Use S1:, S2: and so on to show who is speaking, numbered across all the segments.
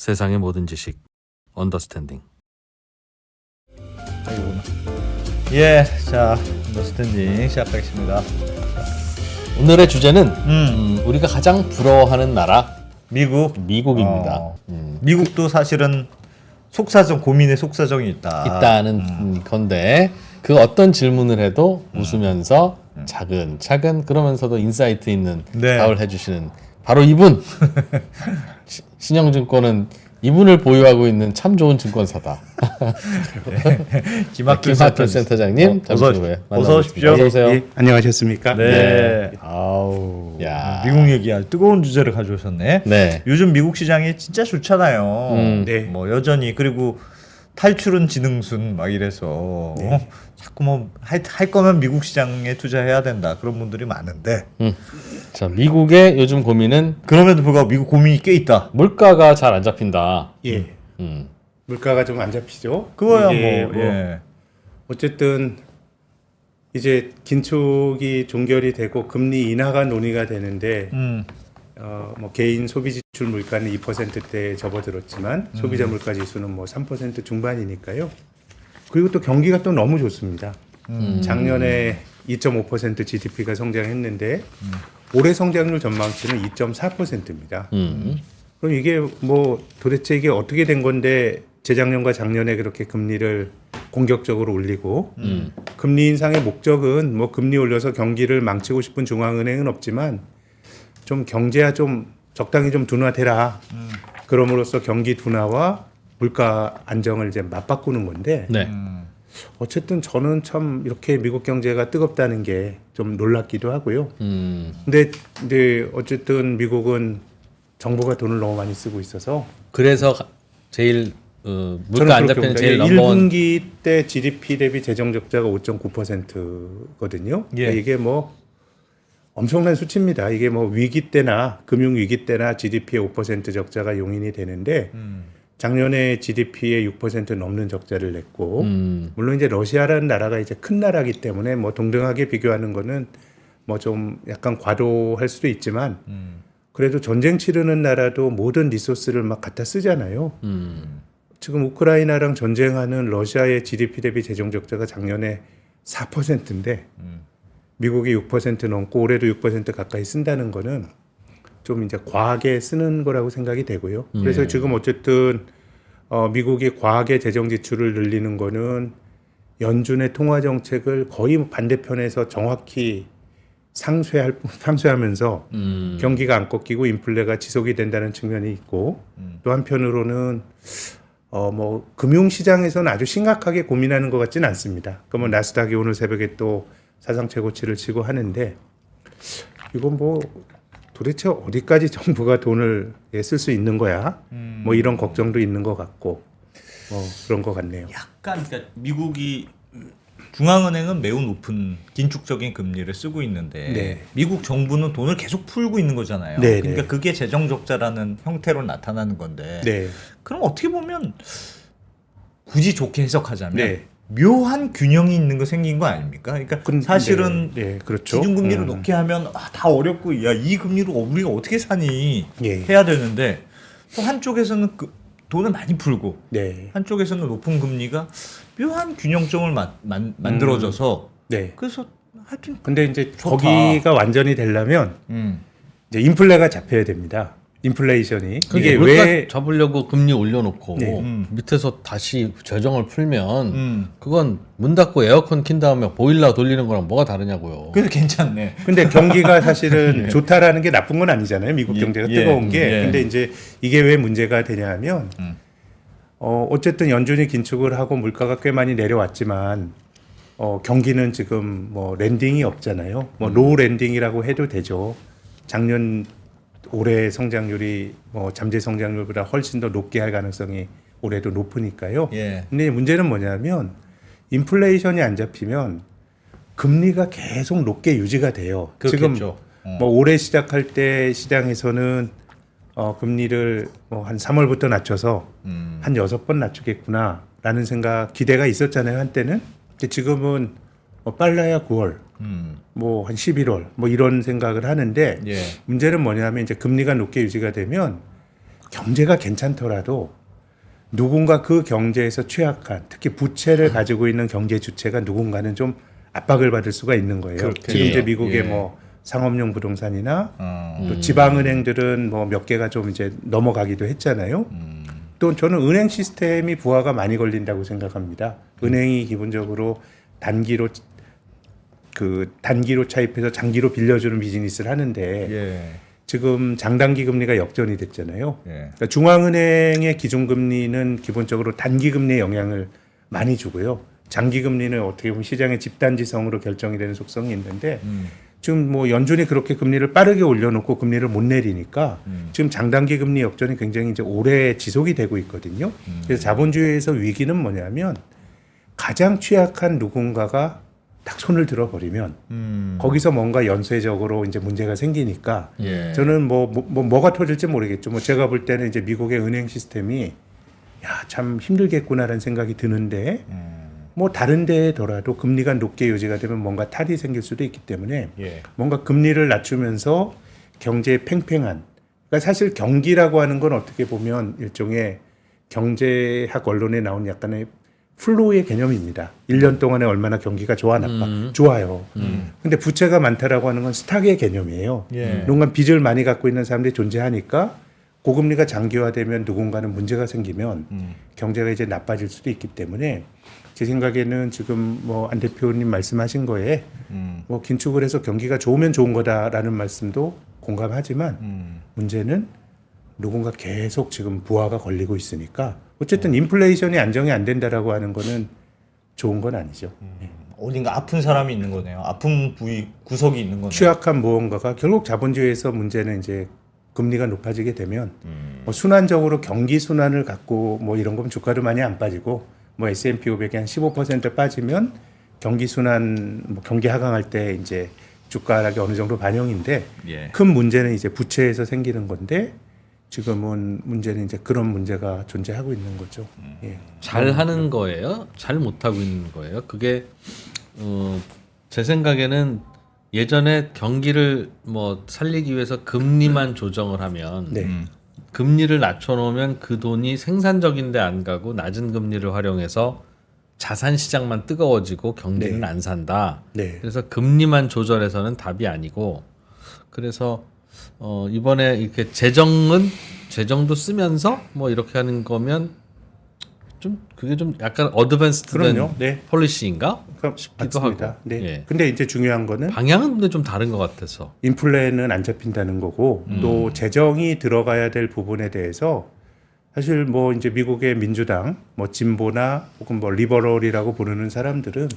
S1: 세상의 모든 지식 언더스탠딩.
S2: 예, 자, 언더스탠딩 시작하겠습니다.
S1: 오늘의 주제는 우리가 가장 부러워하는 나라
S2: 미국입니다.
S1: 미국입니다.
S2: 미국도 사실은 고민의 속사정이
S1: 있다는 건데 그 어떤 질문을 해도 웃으면서 차근차근 그러면서도 인사이트 있는
S2: 네.
S1: 답을 해주시는 바로 이분. 신영증권은 이분을 보유하고 있는 참 좋은 증권사다.
S2: 김학균
S1: 센터장님, 잠시 후에
S2: 어서 오십시오.
S1: 어서 오세요.
S3: 예, 안녕하셨습니까?
S2: 네. 아우.
S1: 야.
S2: 미국 얘기할 뜨거운 주제를 가져오셨네.
S1: 네.
S2: 요즘 미국 시장이 진짜 좋잖아요.
S3: 네.
S2: 뭐 여전히 그리고 탈출은 지능순 막 이래서 자꾸 뭐 할 거면 미국 시장에 투자해야 된다 그런 분들이 많은데
S1: 자, 미국의 요즘 고민은
S2: 그럼에도 불구하고 미국 고민이 꽤 있다.
S1: 물가가 잘 안 잡힌다.
S3: 예.
S1: 음.
S3: 물가가 좀 안 잡히죠.
S2: 그거야
S3: 이게
S2: 뭐, 예.
S3: 어쨌든 이제 긴축이 종결이 되고 금리 인하가 논의가 되는데 뭐 개인 소비 지출 물가는 2%대에 접어들었지만 소비자 물가 지수는 뭐 3% 중반이니까요. 그리고 또 경기가 또 너무 좋습니다. 작년에 2.5% GDP가 성장했는데 올해 성장률 전망치는 2.4%입니다. 그럼 이게 뭐 도대체 이게 어떻게 된 건데 재작년과 작년에 그렇게 금리를 공격적으로 올리고 금리 인상의 목적은 뭐 금리 올려서 경기를 망치고 싶은 중앙은행은 없지만 좀 경제가 좀 적당히 좀 둔화되라. 그럼으로써 경기 둔화와 물가 안정을 이제 맞바꾸는 건데
S1: 네.
S3: 어쨌든 저는 참 이렇게 미국 경제가 뜨겁다는 게 좀 놀랍기도 하고요. 근데 어쨌든 미국은 정부가 돈을 너무 많이 쓰고 있어서
S1: 그래서 제일 물가 안 잡히는 제일 넘버원.
S3: 1분기 때 GDP 대비 재정 적자가 5.9%거든요.
S2: 예.
S3: 이게 뭐 엄청난 수치입니다. 이게 뭐 위기 때나 금융 위기 때나 GDP의 5% 적자가 용인이 되는데 작년에 GDP의 6% 넘는 적자를 냈고 물론 이제 러시아라는 나라가 이제 큰 나라이기 때문에 뭐 동등하게 비교하는 거는 뭐 좀 약간 과도할 수도 있지만 그래도 전쟁 치르는 나라도 모든 리소스를 막 갖다 쓰잖아요. 지금 우크라이나랑 전쟁하는 러시아의 GDP 대비 재정 적자가 작년에 4%인데 미국이 6% 넘고 올해도 6% 가까이 쓴다는 거는 좀 이제 과하게 쓰는 거라고 생각이 되고요. 그래서 지금 어쨌든 미국이 과하게 재정 지출을 늘리는 거는 연준의 통화 정책을 거의 반대편에서 정확히 상쇄하면서 경기가 안 꺾이고 인플레가 지속이 된다는 측면이 있고 또 한편으로는 뭐 금융 시장에서는 아주 심각하게 고민하는 것 같지는 않습니다. 그러면 나스닥이 오늘 새벽에 또 사상 최고치를 치고 하는데 이건 뭐 도대체 어디까지 정부가 돈을 쓸 수 있는 거야? 뭐 이런 걱정도 있는 것 같고 뭐 그런 것 같네요.
S2: 약간 그러니까 미국이 중앙은행은 매우 높은 긴축적인 금리를 쓰고 있는데
S3: 네.
S2: 미국 정부는 돈을 계속 풀고 있는 거잖아요.
S3: 네,
S2: 그러니까
S3: 네.
S2: 그게 재정 적자라는 형태로 나타나는 건데
S3: 네.
S2: 그럼 어떻게 보면 굳이 좋게 해석하자면
S3: 네.
S2: 묘한 균형이 있는 거 생긴 거 아닙니까? 그러니까 사실은
S3: 네, 그렇죠.
S2: 기준금리를 높게 하면 다 어렵고 야 이 금리로 우리가 어떻게 사니
S3: 예.
S2: 해야 되는데 또 한쪽에서는 돈을 많이 풀고
S3: 네.
S2: 한쪽에서는 높은 금리가 묘한 균형점을 만들어져서
S3: 네.
S2: 그래서 하여튼
S3: 근데 이제
S2: 좋다.
S3: 거기가 완전히 되려면 이제 인플레가 잡혀야 됩니다. 인플레이션이 이게
S1: 물가
S3: 왜
S1: 잡으려고 금리 올려놓고
S3: 네.
S1: 밑에서 다시 재정을 풀면 그건 문 닫고 에어컨 킨 다음에 보일러 돌리는 거랑 뭐가 다르냐고요.
S2: 그래서 괜찮네.
S3: 근데 경기가 사실은 좋다라는 게 나쁜 건 아니잖아요. 미국 경제가
S2: 예,
S3: 뜨거운 게.
S2: 예.
S3: 근데 이제 이게 왜 문제가 되냐면 어쨌든 연준이 긴축을 하고 물가가 꽤 많이 내려왔지만 경기는 지금 뭐 랜딩이 없잖아요. 뭐 로우 랜딩이라고 해도 되죠. 작년 올해 성장률이 뭐 잠재 성장률보다 훨씬 더 높게 할 가능성이 올해도 높으니까요.
S2: 예.
S3: 근데 문제는 뭐냐면 인플레이션이 안 잡히면 금리가 계속 높게 유지가 돼요.
S2: 그렇겠죠.
S3: 지금 뭐 올해 시작할 때 시장에서는 금리를 뭐 한 3월부터 낮춰서 한 6번 낮추겠구나라는 기대가 있었잖아요, 한때는. 근데 지금은 빨라야 9월, 뭐 한 11월 뭐 이런 생각을 하는데
S2: 예.
S3: 문제는 뭐냐면 이제 금리가 높게 유지가 되면 경제가 괜찮더라도 누군가 그 경제에서 취약한 특히 부채를 가지고 있는 경제 주체가 누군가는 좀 압박을 받을 수가 있는 거예요.
S2: 그렇게.
S3: 지금 이제
S1: 예.
S3: 미국의
S2: 예.
S3: 뭐 상업용 부동산이나
S2: 어.
S3: 또 지방은행들은 뭐 몇 개가 좀 이제 넘어가기도 했잖아요. 또 저는 은행 시스템이 부하가 많이 걸린다고 생각합니다. 은행이 기본적으로 단기로 차입해서 장기로 빌려주는 비즈니스를 하는데
S2: 예.
S3: 지금 장단기 금리가 역전이 됐잖아요.
S2: 예.
S3: 그러니까 중앙은행의 기준금리는 기본적으로 단기금리에 영향을 많이 주고요. 장기금리는 어떻게 보면 시장의 집단지성으로 결정이 되는 속성이 있는데 지금 뭐 연준이 그렇게 금리를 빠르게 올려놓고 금리를 못 내리니까 지금 장단기 금리 역전이 굉장히 이제 오래 지속이 되고 있거든요. 그래서 자본주의에서 위기는 뭐냐면 가장 취약한 누군가가 딱 손을 들어버리면 거기서 뭔가 연쇄적으로 이제 문제가 생기니까
S1: 예.
S3: 저는 뭐가 터질지 모르겠죠. 뭐 제가 볼 때는 이제 미국의 은행 시스템이 야, 참 힘들겠구나라는 생각이 드는데 뭐 다른 데더라도 금리가 높게 유지가 되면 뭔가 탈이 생길 수도 있기 때문에
S2: 예.
S3: 뭔가 금리를 낮추면서 경제의 팽팽한 그러니까 사실 경기라고 하는 건 어떻게 보면 일종의 경제학 언론에 나온 약간의 플로우의 개념입니다. 1년 동안에 얼마나 경기가 좋아 나빠? 좋아요. 근데 부채가 많다라고 하는 건 스탁의 개념이에요.
S2: 예.
S3: 누군가 빚을 많이 갖고 있는 사람들이 존재하니까 고금리가 장기화되면 누군가는 문제가 생기면 경제가 이제 나빠질 수도 있기 때문에 제 생각에는 지금 뭐 안 대표님 말씀하신 거에 뭐 긴축을 해서 경기가 좋으면 좋은 거다라는 말씀도 공감하지만 문제는 누군가 계속 지금 부하가 걸리고 있으니까 어쨌든 인플레이션이 안정이 안 된다라고 하는 거는 좋은 건 아니죠.
S2: 어딘가 아픈 사람이 있는 거네요. 아픈 부위 구석이 있는 거네요.
S3: 취약한 무언가가 결국 자본주의에서 문제는 이제 금리가 높아지게 되면 뭐 순환적으로 경기 순환을 갖고 뭐 이런 거면 주가도 많이 안 빠지고 뭐 S&P 500이 한 15% 빠지면 경기 순환 뭐 경기 하강할 때 이제 주가 하락이 어느 정도 반영인데
S1: 예.
S3: 큰 문제는 이제 부채에서 생기는 건데 지금은 문제는 이제 그런 문제가 존재하고 있는 거죠. 예.
S1: 잘 하는 거예요? 잘 못하고 있는 거예요? 그게 제 생각에는 예전에 경기를 뭐 살리기 위해서 금리만 조정을 하면
S3: 네.
S1: 금리를 낮춰놓으면 그 돈이 생산적인데 안 가고 낮은 금리를 활용해서 자산 시장만 뜨거워지고 경기는
S3: 네.
S1: 안 산다.
S3: 네.
S1: 그래서 금리만 조절해서는 답이 아니고 그래서 이번에 이렇게 재정도 쓰면서 뭐 이렇게 하는 거면 좀 그게 좀 약간 어드밴스드된
S3: 그럼요. 네.
S1: 폴리시인가 싶기도
S3: 맞습니다.
S1: 하고.
S3: 네.
S1: 예.
S3: 근데 이제 중요한 거는
S1: 방향은 근데 좀 다른 것 같아서.
S3: 인플레는 안 잡힌다는 거고 또 재정이 들어가야 될 부분에 대해서 사실 뭐 이제 미국의 민주당 뭐 진보나 혹은 뭐 리버럴이라고 부르는 사람들은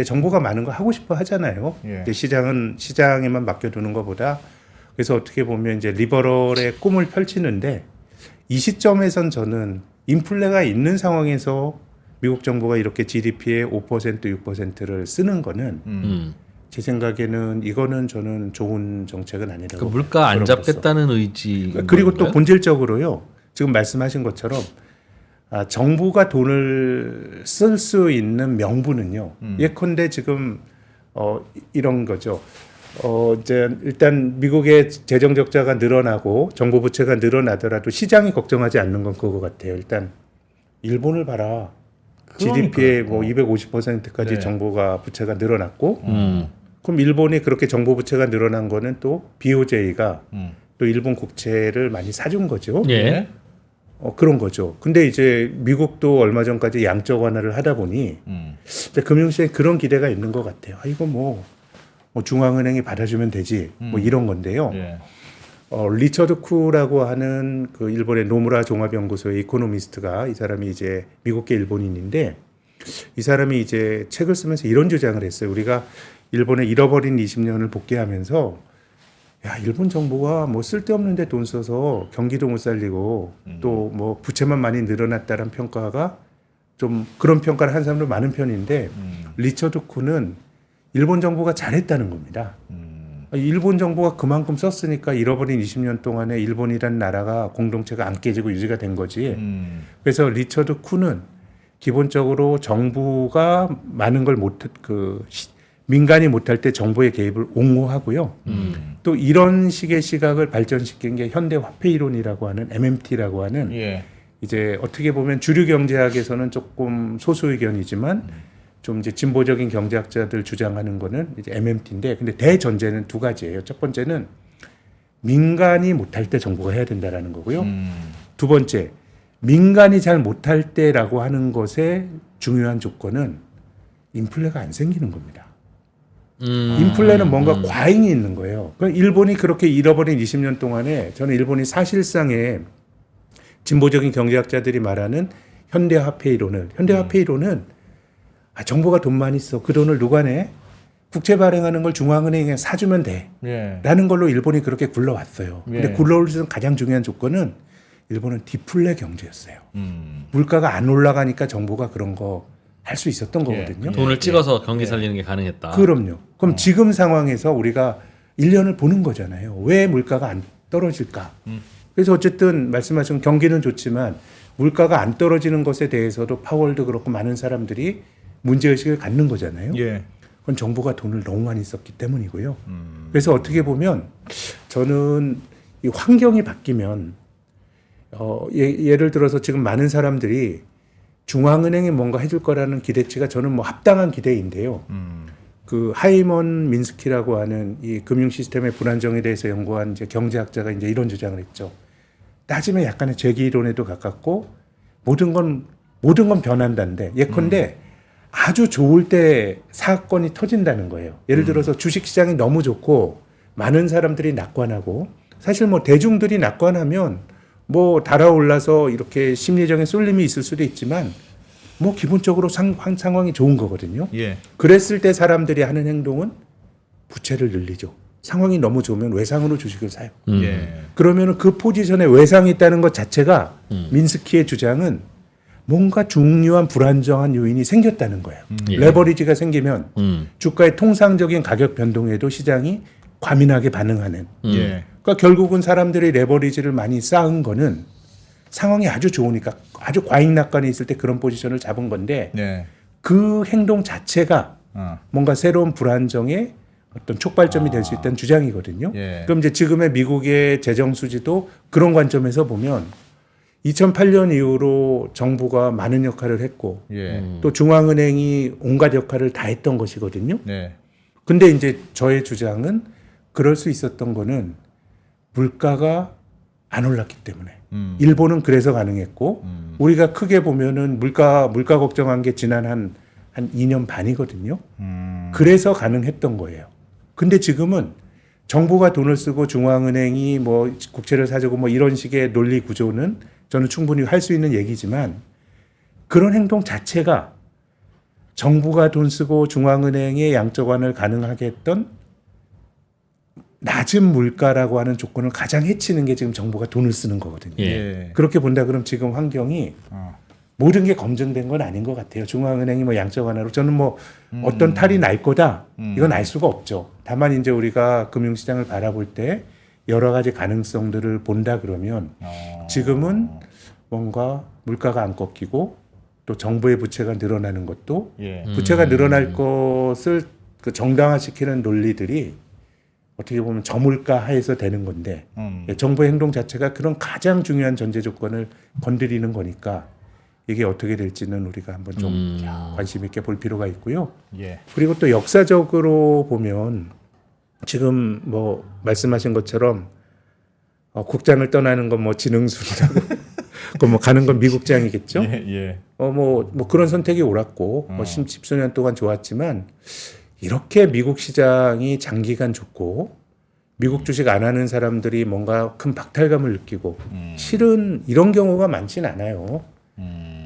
S3: 정부가 많은 거 하고 싶어 하잖아요.
S2: 예.
S3: 근데 시장은 시장에만 맡겨두는 것보다 그래서 어떻게 보면 이제 리버럴의 꿈을 펼치는데 이 시점에선 저는 인플레가 있는 상황에서 미국 정부가 이렇게 GDP의 5% 6%를 쓰는 거는 제 생각에는 이거는 저는 좋은 정책은 아니라고.
S1: 그 물가 안
S3: 그럼으로써.
S1: 잡겠다는 의지.
S3: 그리고 또 본질적으로요. 지금 말씀하신 것처럼 정부가 돈을 쓸 수 있는 명분은요. 예컨대 지금 이런 거죠. 이제 일단 미국의 재정 적자가 늘어나고 정부 부채가 늘어나더라도 시장이 걱정하지 않는 건 그거 같아요. 일단 일본을 봐라. GDP의 뭐 250%까지
S2: 네.
S3: 정부가 부채가 늘어났고 그럼 일본이 그렇게 정부 부채가 늘어난 거는 또 BOJ가 또 일본 국채를 많이 사준 거죠.
S1: 예.
S3: 그런 거죠. 근데 이제 미국도 얼마 전까지 양적 완화를 하다 보니 이제 금융시장에 그런 기대가 있는 것 같아요. 이거 뭐 중앙은행이 받아주면 되지 뭐 이런 건데요.
S2: 예.
S3: 리처드 쿠라고 하는 그 일본의 노무라 종합연구소의 이코노미스트가 이 사람이 이제 미국계 일본인인데 이 사람이 이제 책을 쓰면서 이런 주장을 했어요. 우리가 일본의 잃어버린 20년을 복귀하면서 야, 일본 정부가 뭐 쓸데없는데 돈 써서 경기도 못 살리고 또 뭐 부채만 많이 늘어났다는 평가가 좀 그런 평가를 한 사람도 많은 편인데 리처드 쿠는 일본 정부가 잘했다는 겁니다. 일본 정부가 그만큼 썼으니까 잃어버린 20년 동안에 일본이라는 나라가 공동체가 안 깨지고 유지가 된 거지. 그래서 리처드 쿠는 기본적으로 정부가 많은 걸 민간이 못할 때 정부의 개입을 옹호하고요. 또 이런 식의 시각을 발전시킨 게 현대 화폐 이론이라고 하는 MMT라고 하는
S2: 예.
S3: 이제 어떻게 보면 주류 경제학에서는 조금 소수 의견이지만 좀 이제 진보적인 경제학자들 주장하는 거는 이제 MMT인데, 근데 대전제는 두 가지예요. 첫 번째는 민간이 못할 때 정부가 해야 된다라는 거고요. 두 번째, 민간이 잘 못할 때라고 하는 것의 중요한 조건은 인플레가 안 생기는 겁니다. 인플레는 뭔가 과잉이 있는 거예요. 그러니까 일본이 그렇게 잃어버린 20년 동안에 저는 일본이 사실상의 진보적인 경제학자들이 말하는 현대화폐 이론을, 현대화폐 이론은 정부가 돈 많이 써. 그 돈을 누가 내? 국채 발행하는 걸 중앙은행에 사주면 돼.
S2: 예.
S3: 라는 걸로 일본이 그렇게 굴러왔어요.
S2: 예.
S3: 근데 굴러올 수 있는 가장 중요한 조건은 일본은 디플레 경제였어요. 물가가 안 올라가니까 정부가 그런 거 할 수 있었던 거거든요.
S1: 돈을 찍어서 경기 살리는 게 가능했다.
S3: 그럼요. 그럼 지금 상황에서 우리가 1년을 보는 거잖아요. 왜 물가가 안 떨어질까? 그래서 어쨌든 말씀하신 경기는 좋지만 물가가 안 떨어지는 것에 대해서도 파월도 그렇고 많은 사람들이 문제의식을 갖는 거잖아요.
S2: 예.
S3: 그건 정부가 돈을 너무 많이 썼기 때문이고요. 그래서 어떻게 보면 저는 이 환경이 바뀌면 예를 들어서 지금 많은 사람들이 중앙은행이 뭔가 해줄 거라는 기대치가 저는 뭐 합당한 기대인데요. 그 하이먼 민스키라고 하는 이 금융 시스템의 불안정에 대해서 연구한 이제 경제학자가 이제 이런 주장을 했죠. 따지면 약간의 재기 이론에도 가깝고 모든 건 변한다는데 예컨대 아주 좋을 때 사건이 터진다는 거예요. 예를 들어서 주식시장이 너무 좋고 많은 사람들이 낙관하고, 사실 뭐 대중들이 낙관하면 뭐 달아올라서 이렇게 심리적인 쏠림이 있을 수도 있지만 뭐 기본적으로 상황이 좋은 거거든요.
S2: 예.
S3: 그랬을 때 사람들이 하는 행동은 부채를 늘리죠. 상황이 너무 좋으면 외상으로 주식을 사요.
S2: 예.
S3: 그러면 그 포지션에 외상이 있다는 것 자체가 민스키의 주장은 뭔가 중요한 불안정한 요인이 생겼다는 거예요.
S1: 예.
S3: 레버리지가 생기면 주가의 통상적인 가격 변동에도 시장이 과민하게 반응하는.
S2: 예.
S3: 그러니까 결국은 사람들이 레버리지를 많이 쌓은 거는 상황이 아주 좋으니까 아주 과잉 낙관이 있을 때 그런 포지션을 잡은 건데
S2: 네.
S3: 그 행동 자체가 뭔가 새로운 불안정의 어떤 촉발점이 될 수 있다는 주장이거든요.
S2: 예.
S3: 그럼 이제 지금의 미국의 재정 수지도 그런 관점에서 보면 2008년 이후로 정부가 많은 역할을 했고
S2: 예.
S3: 또 중앙은행이 온갖 역할을 다 했던 것이거든요.
S2: 네.
S3: 근데 이제 저의 주장은 그럴 수 있었던 거는 물가가 안 올랐기 때문에. 일본은 그래서 가능했고 우리가 크게 보면은 물가 걱정한 게 지난 한 2년 반이거든요. 그래서 가능했던 거예요. 근데 지금은 정부가 돈을 쓰고 중앙은행이 뭐 국채를 사주고 뭐 이런 식의 논리 구조는 저는 충분히 할 수 있는 얘기지만 그런 행동 자체가 정부가 돈 쓰고 중앙은행의 양적 완화를 가능하게 했던 낮은 물가라고 하는 조건을 가장 해치는 게 지금 정부가 돈을 쓰는 거거든요.
S2: 예.
S3: 그렇게 본다 그러면 지금 환경이 모든 게 검증된 건 아닌 것 같아요. 중앙은행이 뭐 양적 완화로 저는 뭐 어떤 탈이 날 거다 이건 알 수가 없죠. 다만 이제 우리가 금융시장을 바라볼 때 여러 가지 가능성들을 본다 그러면 지금은 뭔가 물가가 안 꺾이고 또 정부의 부채가 늘어나는 것도
S2: 예.
S3: 부채가 늘어날 것을 그 정당화시키는 논리들이 어떻게 보면 저물가 하에서 되는 건데 정부의 행동 자체가 그런 가장 중요한 전제 조건을 건드리는 거니까 이게 어떻게 될지는 우리가 한번 좀 관심 있게 볼 필요가 있고요.
S2: 예.
S3: 그리고 또 역사적으로 보면 지금 뭐 말씀하신 것처럼 국장을 떠나는 건 뭐 지능순이라고 그 뭐 가는 건 미국장이겠죠.
S2: 예. 예.
S3: 뭐 그런 선택이 옳았고 뭐 10수년 동안 좋았지만 이렇게 미국 시장이 장기간 좋고 미국 주식 안 하는 사람들이 뭔가 큰 박탈감을 느끼고 실은 이런 경우가 많진 않아요.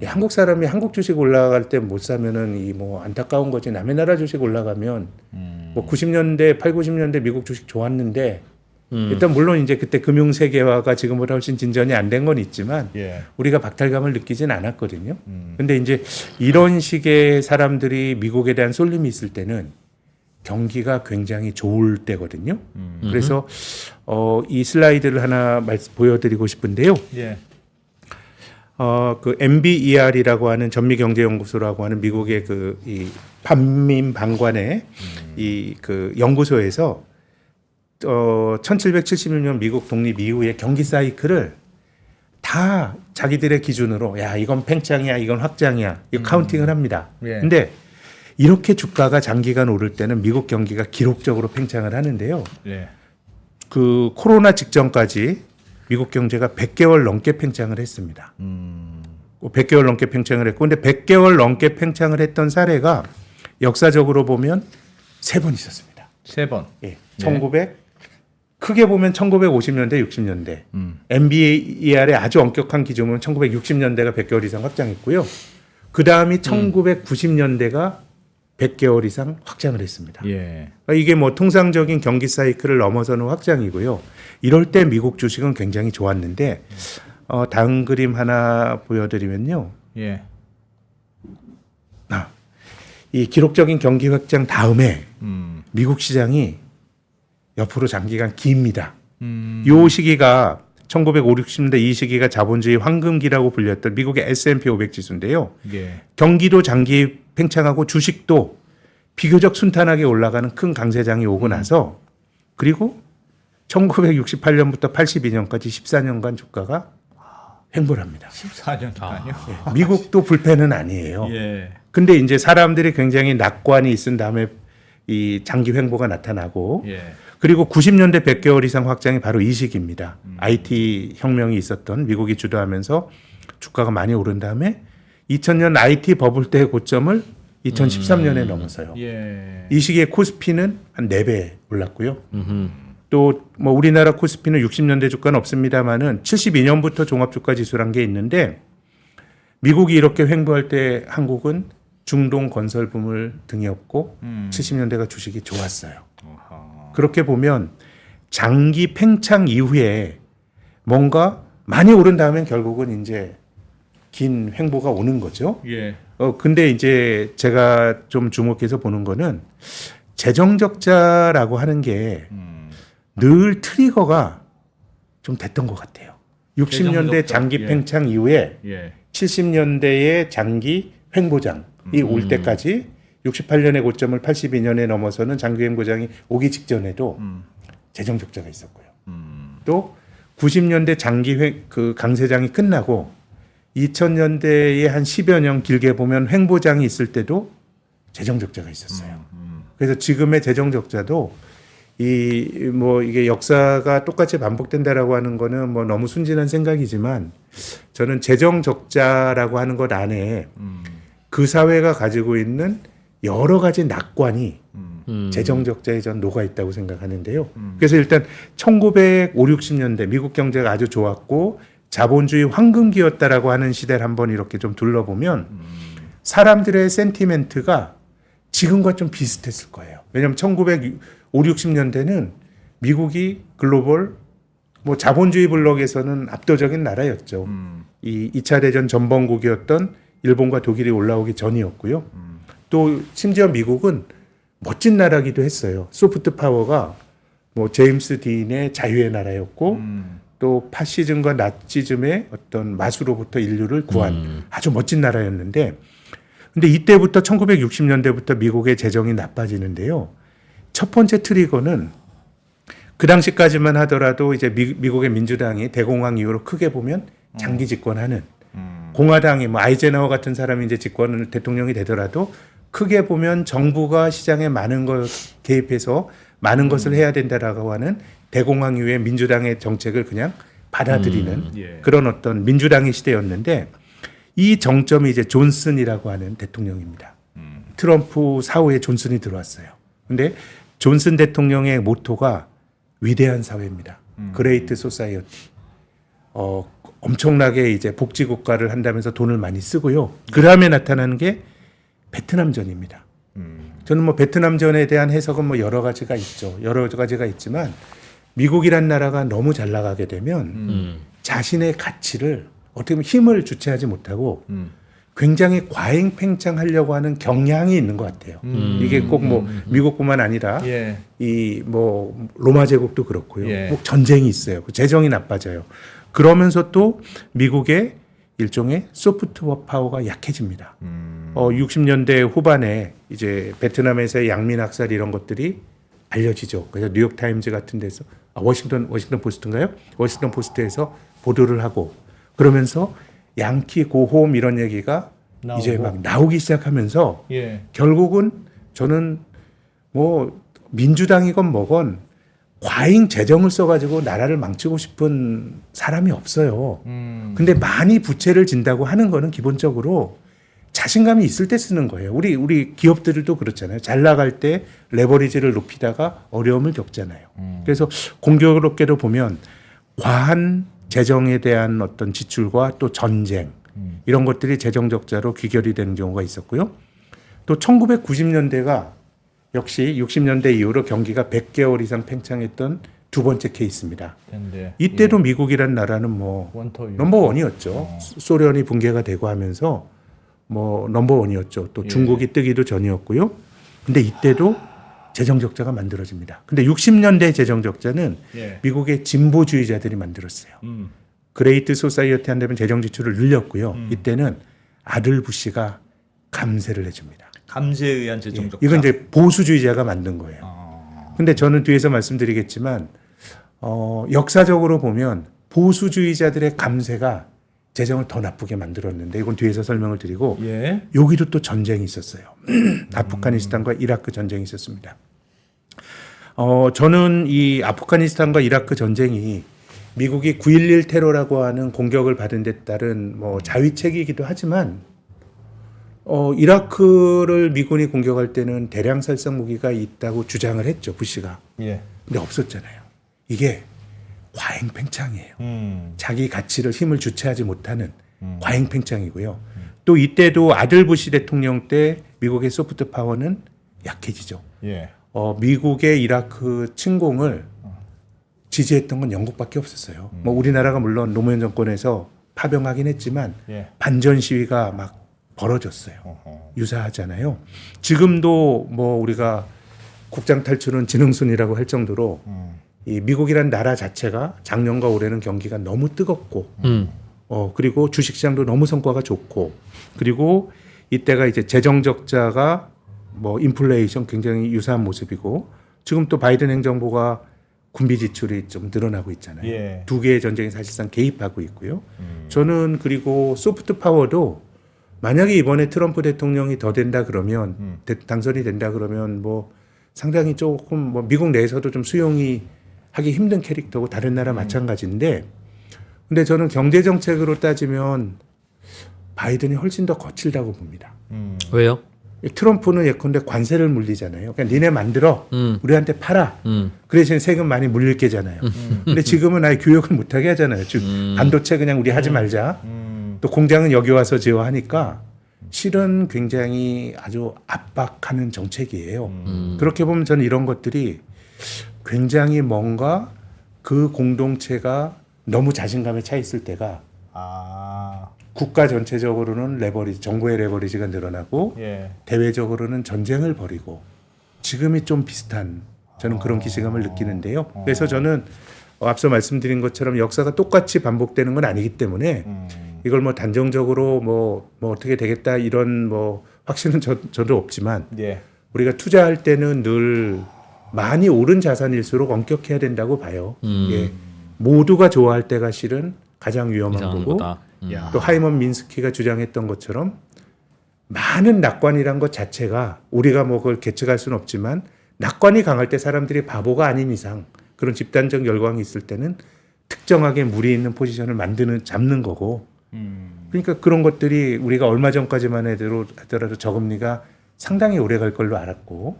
S3: 한국 사람이 한국 주식 올라갈 때 못 사면은 이 뭐 안타까운 거지. 남의 나라 주식 올라가면 뭐 90년대, 90년대 미국 주식 좋았는데 일단 물론 이제 그때 금융 세계화가 지금보다 훨씬 진전이 안 된 건 있지만
S2: 예.
S3: 우리가 박탈감을 느끼진 않았거든요. 근데 이제 이런 식의 사람들이 미국에 대한 쏠림이 있을 때는 경기가 굉장히 좋을 때거든요. 그래서 이 슬라이드를 하나 보여드리고 싶은데요.
S2: 예.
S3: 그 MBER이라고 하는 전미경제연구소라고 하는 미국의 이 반민방관의 이 그 연구소에서 1776년 미국 독립 이후의 경기 사이클을 다 자기들의 기준으로 야 이건 팽창이야 이건 확장이야 이거 카운팅을 합니다.
S2: 예.
S3: 근데 이렇게 주가가 장기간 오를 때는 미국 경기가 기록적으로 팽창을 하는데요.
S2: 예.
S3: 그 코로나 직전까지 미국 경제가 100개월 넘게 팽창을 했습니다. 100개월 넘게 팽창을 했고 근데 100개월 넘게 팽창을 했던 사례가 역사적으로 보면 3번 있었습니다.
S2: 3번.
S3: 예. 1900 크게 보면 1950년대, 60년대. MBER의 아주 엄격한 기준은 1960년대가 100개월 이상 확장했고요. 그 다음이 1990년대가 100개월 이상 확장을 했습니다.
S2: 예.
S3: 그러니까 이게 뭐 통상적인 경기 사이클을 넘어서는 확장이고요. 이럴 때 미국 주식은 굉장히 좋았는데 다음 그림 하나 보여드리면요.
S2: 예.
S3: 이 기록적인 경기 확장 다음에 미국 시장이 옆으로 장기간 깁니다. 이 시기가 1950, 60년대 이 시기가 자본주의 황금기라고 불렸던 미국의 S&P 500 지수인데요.
S2: 예.
S3: 경기도 장기 팽창하고 주식도 비교적 순탄하게 올라가는 큰 강세장이 오고 나서 그리고 1968년부터 82년까지 14년간 주가가 횡보합니다.
S2: 14년간요.
S3: 미국도 불패는 아니에요.
S2: 예.
S3: 근데 이제 사람들이 굉장히 낙관이 있은 다음에 이 장기 횡보가 나타나고
S2: 예.
S3: 그리고 90년대 100개월 이상 확장이 바로 이 시기입니다. IT 혁명이 있었던 미국이 주도하면서 주가가 많이 오른 다음에 2000년 IT 버블 때의 고점을 2013년에 넘어서요.
S2: 예.
S3: 이 시기에 코스피는 한 4배 올랐고요. 또 뭐 우리나라 코스피는 60년대 주가는 없습니다만은 72년부터 종합주가 지수란 게 있는데 미국이 이렇게 횡보할 때 한국은 중동 건설 붐을 등에 업고 70년대가 주식이 좋았어요. 그렇게 보면 장기 팽창 이후에 뭔가 많이 오른 다음엔 결국은 이제 긴 횡보가 오는 거죠.
S2: 예.
S3: 근데 이제 제가 좀 주목해서 보는 거는 재정적자라고 하는 게 늘 트리거가 좀 됐던 것 같아요. 60년대
S2: 재정적자.
S3: 장기
S2: 예.
S3: 팽창 이후에
S2: 예.
S3: 70년대의 장기 횡보장이 올 때까지 68년의 고점을 82년에 넘어서는 장기 횡보장이 오기 직전에도 재정적자가 있었고요. 또 90년대 장기 그 강세장이 끝나고 2000년대에 한 10여 년 길게 보면 횡보장이 있을 때도 재정적자가 있었어요. 그래서 지금의 재정적자도 이게 역사가 똑같이 반복된다라고 하는 거는 뭐 너무 순진한 생각이지만 저는 재정적자라고 하는 것 안에 그 사회가 가지고 있는 여러 가지 낙관이 재정적자에 전 녹아 있다고 생각하는데요. 그래서 일단 1950, 60년대 미국 경제가 아주 좋았고 자본주의 황금기였다라고 하는 시대를 한번 이렇게 좀 둘러보면 사람들의 센티멘트가 지금과 좀 비슷했을 거예요. 왜냐하면 1950, 60년대는 미국이 글로벌 뭐 자본주의 블록에서는 압도적인 나라였죠. 이 2차 대전 전범국이었던 일본과 독일이 올라오기 전이었고요. 또 심지어 미국은 멋진 나라기도 했어요. 소프트 파워가 뭐 제임스 딘의 자유의 나라였고 또 파시즘과 나치즘의 어떤 마수로부터 인류를 구한 아주 멋진 나라였는데 근데 이때부터 1960년대부터 미국의 재정이 나빠지는데요. 첫 번째 트리거는 그 당시까지만 하더라도 이제 미국의 민주당이 대공황 이후로 크게 보면 장기 집권하는 공화당이 뭐 아이젠하워 같은 사람이 이제 집권을 대통령이 되더라도 크게 보면 정부가 시장에 많은 걸 개입해서 많은 것을 해야 된다라고 하는 대공황 이후의 민주당의 정책을 그냥 받아들이는
S2: 예.
S3: 그런 어떤 민주당의 시대였는데 이 정점이 이제 존슨이라고 하는 대통령입니다. 트럼프 사후에 존슨이 들어왔어요. 근데 존슨 대통령의 모토가 위대한 사회입니다. 그레이트 소사이어티. 엄청나게 이제 복지 국가를 한다면서 돈을 많이 쓰고요. 그 다음에 나타나는 게 베트남전입니다. 저는 뭐 베트남전에 대한 해석은 뭐 여러 가지가 있죠. 여러 가지가 있지만 미국이란 나라가 너무 잘 나가게 되면 자신의 가치를 어떻게 보면 힘을 주체하지 못하고 굉장히 과잉 팽창하려고 하는 경향이 있는 것 같아요. 이게 꼭 뭐 미국뿐만 아니라
S2: 예.
S3: 이 뭐 로마 제국도 그렇고요.
S2: 예.
S3: 꼭 전쟁이 있어요. 재정이 나빠져요. 그러면서 또 미국의 일종의 소프트 파워가 약해집니다. 60년대 후반에 이제 베트남에서의 양민 학살 이런 것들이 알려지죠. 그래서 뉴욕 타임즈 같은 데서 워싱턴 포스트인가요? 워싱턴 포스트에서 보도를 하고 그러면서 양키 고홈 이런 얘기가 이제 막 나오기 시작하면서
S2: 예.
S3: 결국은 저는 뭐 민주당이건 뭐건 과잉 재정을 써가지고 나라를 망치고 싶은 사람이 없어요. 근데 많이 부채를 진다고 하는 거는 기본적으로 자신감이 있을 때 쓰는 거예요. 우리 기업들도 그렇잖아요. 잘 나갈 때 레버리지를 높이다가 어려움을 겪잖아요. 그래서 공교롭게도 보면 과한 재정에 대한 어떤 지출과 또 전쟁 이런 것들이 재정 적자로 귀결이 되는 경우가 있었고요. 또 1990년대가 역시 60년대 이후로 경기가 100개월 이상 팽창했던 두 번째 케이스입니다. 이때도 미국이란 나라는 뭐 넘버원이었죠. 소련이 붕괴가 되고 하면서 뭐 넘버원이었죠. 또 중국이 뜨기도 전이었고요. 근데 이때도 재정 적자가 만들어집니다. 근데 60년대 재정 적자는 미국의 진보주의자들이 만들었어요. 그레이트 소사이어티 한다면 재정 지출을 늘렸고요. 이때는 아들 부시가 감세를 해줍니다.
S2: 감세에 의한 재정 적자.
S3: 이건 이제 보수주의자가 만든 거예요. 근데 저는 뒤에서 말씀드리겠지만 역사적으로 보면 보수주의자들의 감세가 재정을 더 나쁘게 만들었는데 이건 뒤에서 설명을 드리고 여기도 또 전쟁이 있었어요. 아프가니스탄과 이라크 전쟁이 있었습니다. 저는 이 아프가니스탄과 이라크 전쟁이 미국이 9.11 테러라고 하는 공격을 받은 데 따른 뭐 자위책이기도 하지만 이라크를 미군이 공격할 때는 대량 살상 무기가 있다고 주장을 했죠. 부시가. 근데 없었잖아요. 이게 과잉 팽창이에요. 자기 가치를 힘을 주체하지 못하는 과잉 팽창이고요. 또 이때도 아들 부시 대통령 때 미국의 소프트 파워는 약해지죠. 미국의 이라크 침공을 지지했던 건 영국밖에 없었어요. 뭐 우리나라가 물론 노무현 정권에서 파병하긴 했지만 반전 시위가 막 벌어졌어요. 유사하잖아요. 지금도 뭐 우리가 국장 탈출은 지능순이라고 할 정도로 이 미국이란 나라 자체가 작년과 올해는 경기가 너무 뜨겁고 그리고 주식시장도 너무 성과가 좋고 그리고 이때가 이제 재정 적자가 뭐 인플레이션 굉장히 유사한 모습이고 지금 또 바이든 행정부가 군비 지출이 좀 늘어나고 있잖아요. 두 개의 전쟁이 사실상 개입하고 있고요. 저는 그리고 소프트 파워도 만약에 이번에 트럼프 대통령이 더 된다 그러면 당선이 된다 그러면 뭐 상당히 조금 뭐 미국 내에서도 좀 수용이 하기 힘든 캐릭터고 다른 나라 마찬가지인데 근데 저는 경제 정책으로 따지면 바이든이 훨씬 더 거칠다고 봅니다.
S1: 왜요?
S3: 트럼프는 예컨대 관세를 물리잖아요. 그러니까 니네 만들어 우리한테 팔아. 그 대신 세금 많이 물릴 게잖아요. 근데 지금은 아예 교육을 못하게 하잖아요. 즉 반도체 그냥 우리 하지 말자. 또 공장은 여기 와서 지어 하니까 실은 굉장히 아주 압박하는 정책이에요. 그렇게 보면 저는 이런 것들이 굉장히 뭔가 그 공동체가 너무 자신감에 차 있을 때가 국가 전체적으로는 정부의 레버리지가 늘어나고 대외적으로는 전쟁을 벌이고 지금이 좀 비슷한 저는 그런 기시감을 느끼는데요. 그래서 저는 앞서 말씀드린 것처럼 역사가 똑같이 반복되는 건 아니기 때문에 이걸 뭐 단정적으로 뭐 어떻게 되겠다 이런 뭐 확신은 저도 없지만 우리가 투자할 때는 늘 많이 오른 자산일수록 엄격해야 된다고 봐요. 모두가 좋아할 때가 실은 가장 위험한 거고 또 하이먼 민스키가 주장했던 것처럼 많은 낙관이란 것 자체가 우리가 뭐 그걸 계측할 수는 없지만 낙관이 강할 때 사람들이 바보가 아닌 이상 그런 집단적 열광이 있을 때는 특정하게 무리 있는 포지션을 잡는 거고 그러니까 그런 것들이 우리가 얼마 전까지만 하더라도 저금리가 상당히 오래 갈 걸로 알았고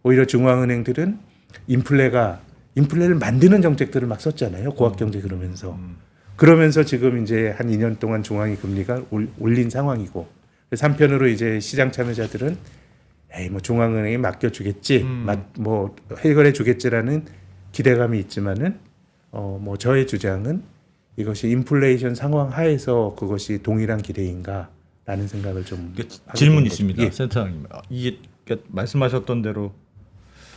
S3: 오히려 중앙은행들은 인플레를 만드는 정책들을 막 썼잖아요. 고학경제 그러면서 지금 이제 한 2년 동안 중앙이 금리가 올린 상황이고 그래서 한편으로 이제 시장 참여자들은 에이 뭐 중앙은행이 맡겨주겠지, 뭐 해결해주겠지라는 기대감이 있지만은 뭐 저의 주장은 이것이 인플레이션 상황 하에서 그것이 동일한 기대인가라는 생각을 좀
S2: 질문 있습니다, 센터장님. 이게 말씀하셨던 대로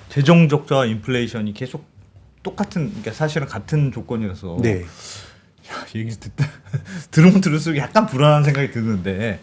S2: 재정 적자와 인플레이션이 계속 똑같은, 그러니까 사실은 같은 조건이라서 얘기 들으면 들을수록 약간 불안한 생각이 드는데,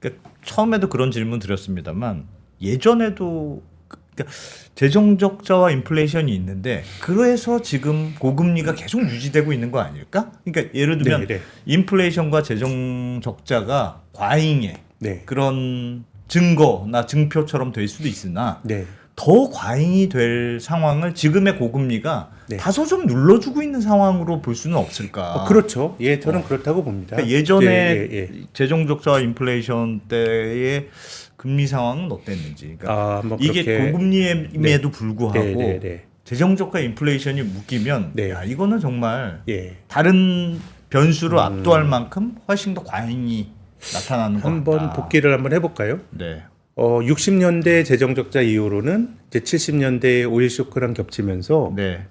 S2: 그러니까 처음에도 그런 질문 드렸습니다만 예전에도 그러니까 재정 적자와 인플레이션이 있는데 그래서 지금 고금리가 계속 유지되고 있는 거 아닐까? 그러니까 예를 들면
S3: 네.
S2: 인플레이션과 재정 적자가 과잉의
S3: 네.
S2: 그런 증거나 증표처럼 될 수도 있으나
S3: 네.
S2: 더 과잉이 될 상황을 지금의 고금리가
S3: 네.
S2: 다소 좀 눌러주고 있는 상황으로 볼 수는 없을까?
S3: 그렇죠. 예, 저는 그렇다고 봅니다.
S2: 그러니까 예전에
S3: 예.
S2: 재정 적자와 인플레이션 때의 금리 상황은 어땠는지. 그러니까
S3: 뭐
S2: 이게
S3: 그렇게-
S2: 고금리임에도 불구하고
S3: 네.
S2: 재정 적자 인플레이션이 묶이면
S3: 네.
S2: 야, 이거는 정말
S3: 예.
S2: 다른 변수를 압도할 만큼 훨씬 더 과잉이 나타나는 것 같다.
S3: 한번 복기를 한번 해볼까요?
S2: 네.
S3: 60년대 재정 적자 이후로는 이제 70년대 오일 쇼크랑 겹치면서
S2: 네.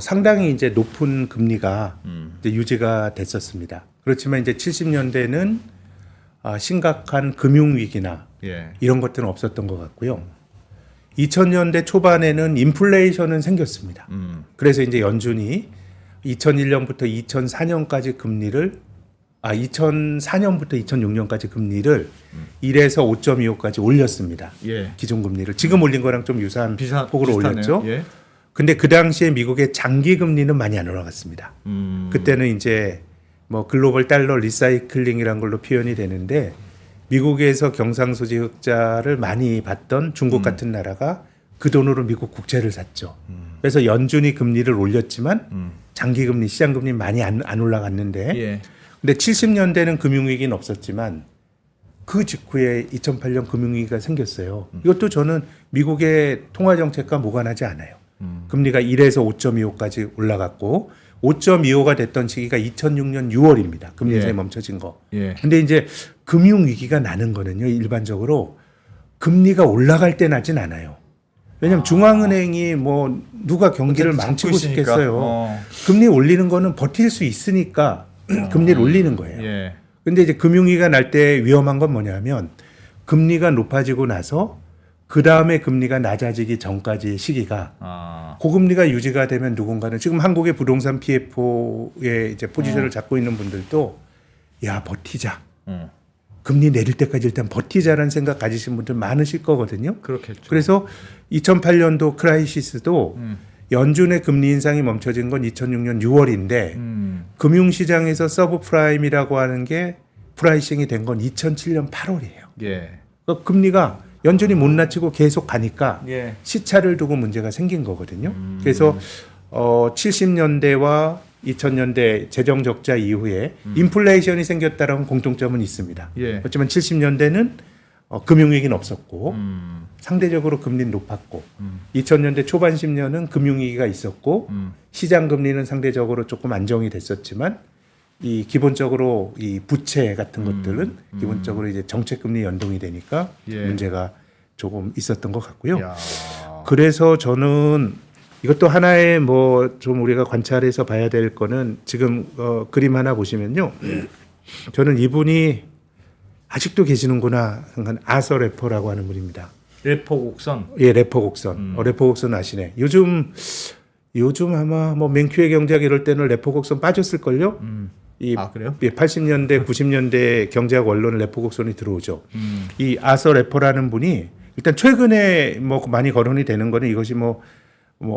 S3: 상당히 이제 높은 금리가
S2: 음.
S3: 이제 유지가 됐었습니다. 그렇지만 이제 70년대는 심각한 금융 위기나
S2: 예.
S3: 이런 것들은 없었던 것 같고요. 2000년대 초반에는 인플레이션은 생겼습니다. 그래서 이제 연준이 2001년부터 2004년까지 금리를 2004년부터 2006년까지 금리를 1에서 5.25까지 올렸습니다.
S2: 예.
S3: 기존 금리를 지금 올린 거랑 좀 유사한 폭으로
S2: 비슷하네요.
S3: 올렸죠.
S2: 예.
S3: 근데 그 당시에 미국의 장기 금리는 많이 안 올라갔습니다.
S2: 음.
S3: 그때는 이제 뭐 글로벌 달러 리사이클링이란 걸로 표현이 되는데 미국에서 경상수지 흑자를 많이 받던 중국 같은 나라가 그 돈으로 미국 국채를 샀죠. 그래서 연준이 금리를 올렸지만 장기 금리, 시장 금리 많이 안 올라갔는데
S2: 예.
S3: 근데 70년대는 금융위기는 없었지만 그 직후에 2008년 금융위기가 생겼어요. 이것도 저는 미국의 통화정책과 무관하지 않아요. 금리가 1에서 5.25까지 올라갔고 5.25가 됐던 시기가 2006년 6월입니다. 금리 인상이
S2: 예.
S3: 멈춰진 거.
S2: 예.
S3: 근데 이제 금융위기가 나는 거는요. 일반적으로 금리가 올라갈 때 나진 않아요. 왜냐하면 중앙은행이 뭐 누가 경기를
S2: 어쨌든
S3: 망치고
S2: 잡고 있으니까.
S3: 싶겠어요. 금리 올리는 거는 버틸 수 있으니까 금리를 올리는 거예요.
S2: 예.
S3: 근데 이제 금융위기가 날 때 위험한 건 뭐냐면 금리가 높아지고 나서 그 다음에 금리가 낮아지기 전까지 시기가 고금리가 유지가 되면 누군가는 지금 한국의 부동산 PFO에 이제 포지션을 잡고 있는 분들도 야 버티자. 금리 내릴 때까지 일단 버티자라는 생각 가지신 분들 많으실 거거든요.
S2: 그렇겠죠.
S3: 그래서 2008년도 크라이시스도 연준의 금리 인상이 멈춰진 건 2006년 6월인데 금융시장에서 서브프라임이라고 하는 게 프라이싱이 된 건 2007년 8월이에요.
S2: 예.
S3: 그러니까 금리가 연준이 못 낮추고 계속 가니까
S2: 예.
S3: 시차를 두고 문제가 생긴 거거든요. 그래서 70년대와 2000년대 재정 적자 이후에 인플레이션이 생겼다라는 공통점은 있습니다.
S2: 예.
S3: 그렇지만 70년대는 금융위기는 없었고 상대적으로 금리는 높았고 2000년대 초반 10년은 금융위기가 있었고 시장 금리는 상대적으로 조금 안정이 됐었지만 이 기본적으로 이 부채 같은 것들은 기본적으로 이제 정책 금리 연동이 되니까
S2: 예.
S3: 문제가 조금 있었던 것 같고요.
S2: 야.
S3: 그래서 저는 이것도 하나의 뭐 좀 우리가 관찰해서 봐야 될 거는 지금 그림 하나 보시면요. 저는 이분이 아직도 계시는구나 생각한 아서 래퍼라고 하는 분입니다.
S2: 래퍼 곡선.
S3: 예, 래퍼 곡선. 래퍼 곡선 아시네. 요즘 아마 뭐 맹큐의 경제학 이럴 때는 래퍼 곡선 빠졌을걸요?
S2: 그래요?
S3: 예, 80년대, 90년대 경제학 원론은 래퍼 곡선이 들어오죠. 이 아서 래퍼라는 분이 일단 최근에 뭐 많이 거론이 되는 거는 이것이 뭐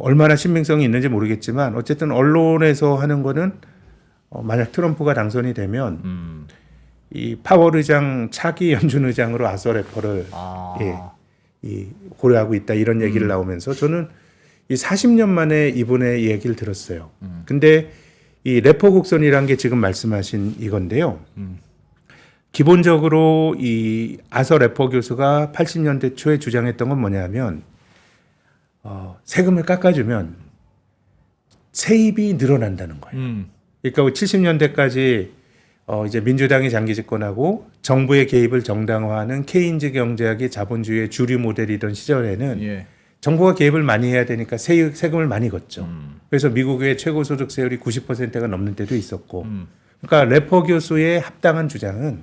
S3: 얼마나 신빙성이 있는지 모르겠지만 어쨌든 언론에서 하는 거는 만약 트럼프가 당선이 되면 이 파월 의장 차기 연준 의장으로 아서 래퍼를 이 고려하고 있다 이런 얘기를 나오면서 저는 이 40년 만에 이분의 얘기를 들었어요. 근데 이 래퍼 곡선이란 게 지금 말씀하신 이건데요. 기본적으로 이 아서 래퍼 교수가 80년대 초에 주장했던 건 뭐냐면 세금을 깎아주면 세입이 늘어난다는 거예요. 그러니까 70년대까지 이제 민주당이 장기 집권하고 정부의 개입을 정당화하는 케인즈 경제학이 자본주의의 주류 모델이던 시절에는
S2: 예.
S3: 정부가 개입을 많이 해야 되니까 세금을 많이 걷죠. 그래서 미국의 최고소득세율이 90%가 넘는 때도 있었고. 그러니까 래퍼 교수의 합당한 주장은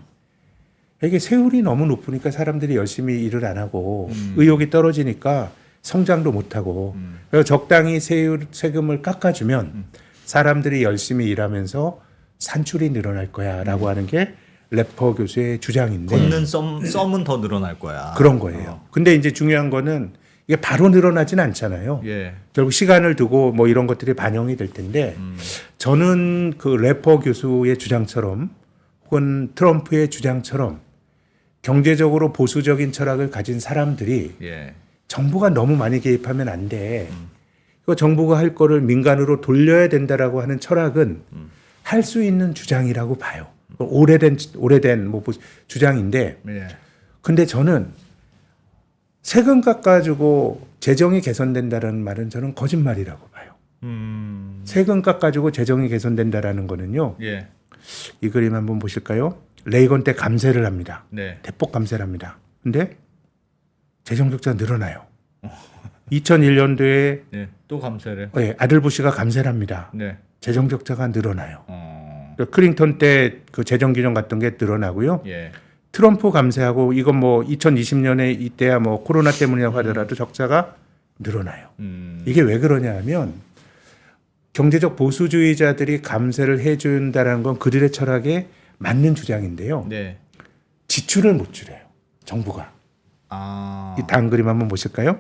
S3: 이게 세율이 너무 높으니까 사람들이 열심히 일을 안 하고 의욕이 떨어지니까 성장도 못 하고 그래서 적당히 세금을 깎아주면 사람들이 열심히 일하면서 산출이 늘어날 거야라고 하는 게 래퍼 교수의 주장인데
S2: 걷는 썸은 더 늘어날 거야.
S3: 그런 거예요. 근데 이제 중요한 거는 이게 바로 늘어나진 않잖아요.
S2: 예.
S3: 결국 시간을 두고 뭐 이런 것들이 반영이 될 텐데 저는 그 래퍼 교수의 주장처럼 혹은 트럼프의 주장처럼 경제적으로 보수적인 철학을 가진 사람들이
S2: 예.
S3: 정부가 너무 많이 개입하면 안 돼. 이거 정부가 할 거를 민간으로 돌려야 된다라고 하는 철학은 할 수 있는 주장이라고 봐요. 오래된 뭐 주장인데
S2: 예.
S3: 근데 저는 세금 깎아주고 재정이 개선된다는 말은 저는 거짓말이라고 봐요. 세금 깎아주고 재정이 개선된다라는 거는요.
S2: 예.
S3: 이 그림 한번 보실까요? 레이건 때 감세를 합니다.
S2: 네.
S3: 대폭 감세를 합니다. 근데 재정 적자가 늘어나요. 2001년도에
S2: 예. 또 감세를.
S3: 아들 부시가 감세를 합니다.
S2: 네.
S3: 재정 적자가 늘어나요. 클린턴 때 그 재정 균형 같은 게 늘어나고요.
S2: 예.
S3: 트럼프 감세하고 이건 뭐 2020년에 이때야 뭐 코로나 때문이라고 하더라도 적자가 늘어나요. 이게 왜 그러냐 하면 경제적 보수주의자들이 감세를 해준다는 건 그들의 철학에 맞는 주장인데요.
S2: 네.
S3: 지출을 못 줄여요. 정부가.
S2: 아.
S3: 이 다음 그림 한번 보실까요?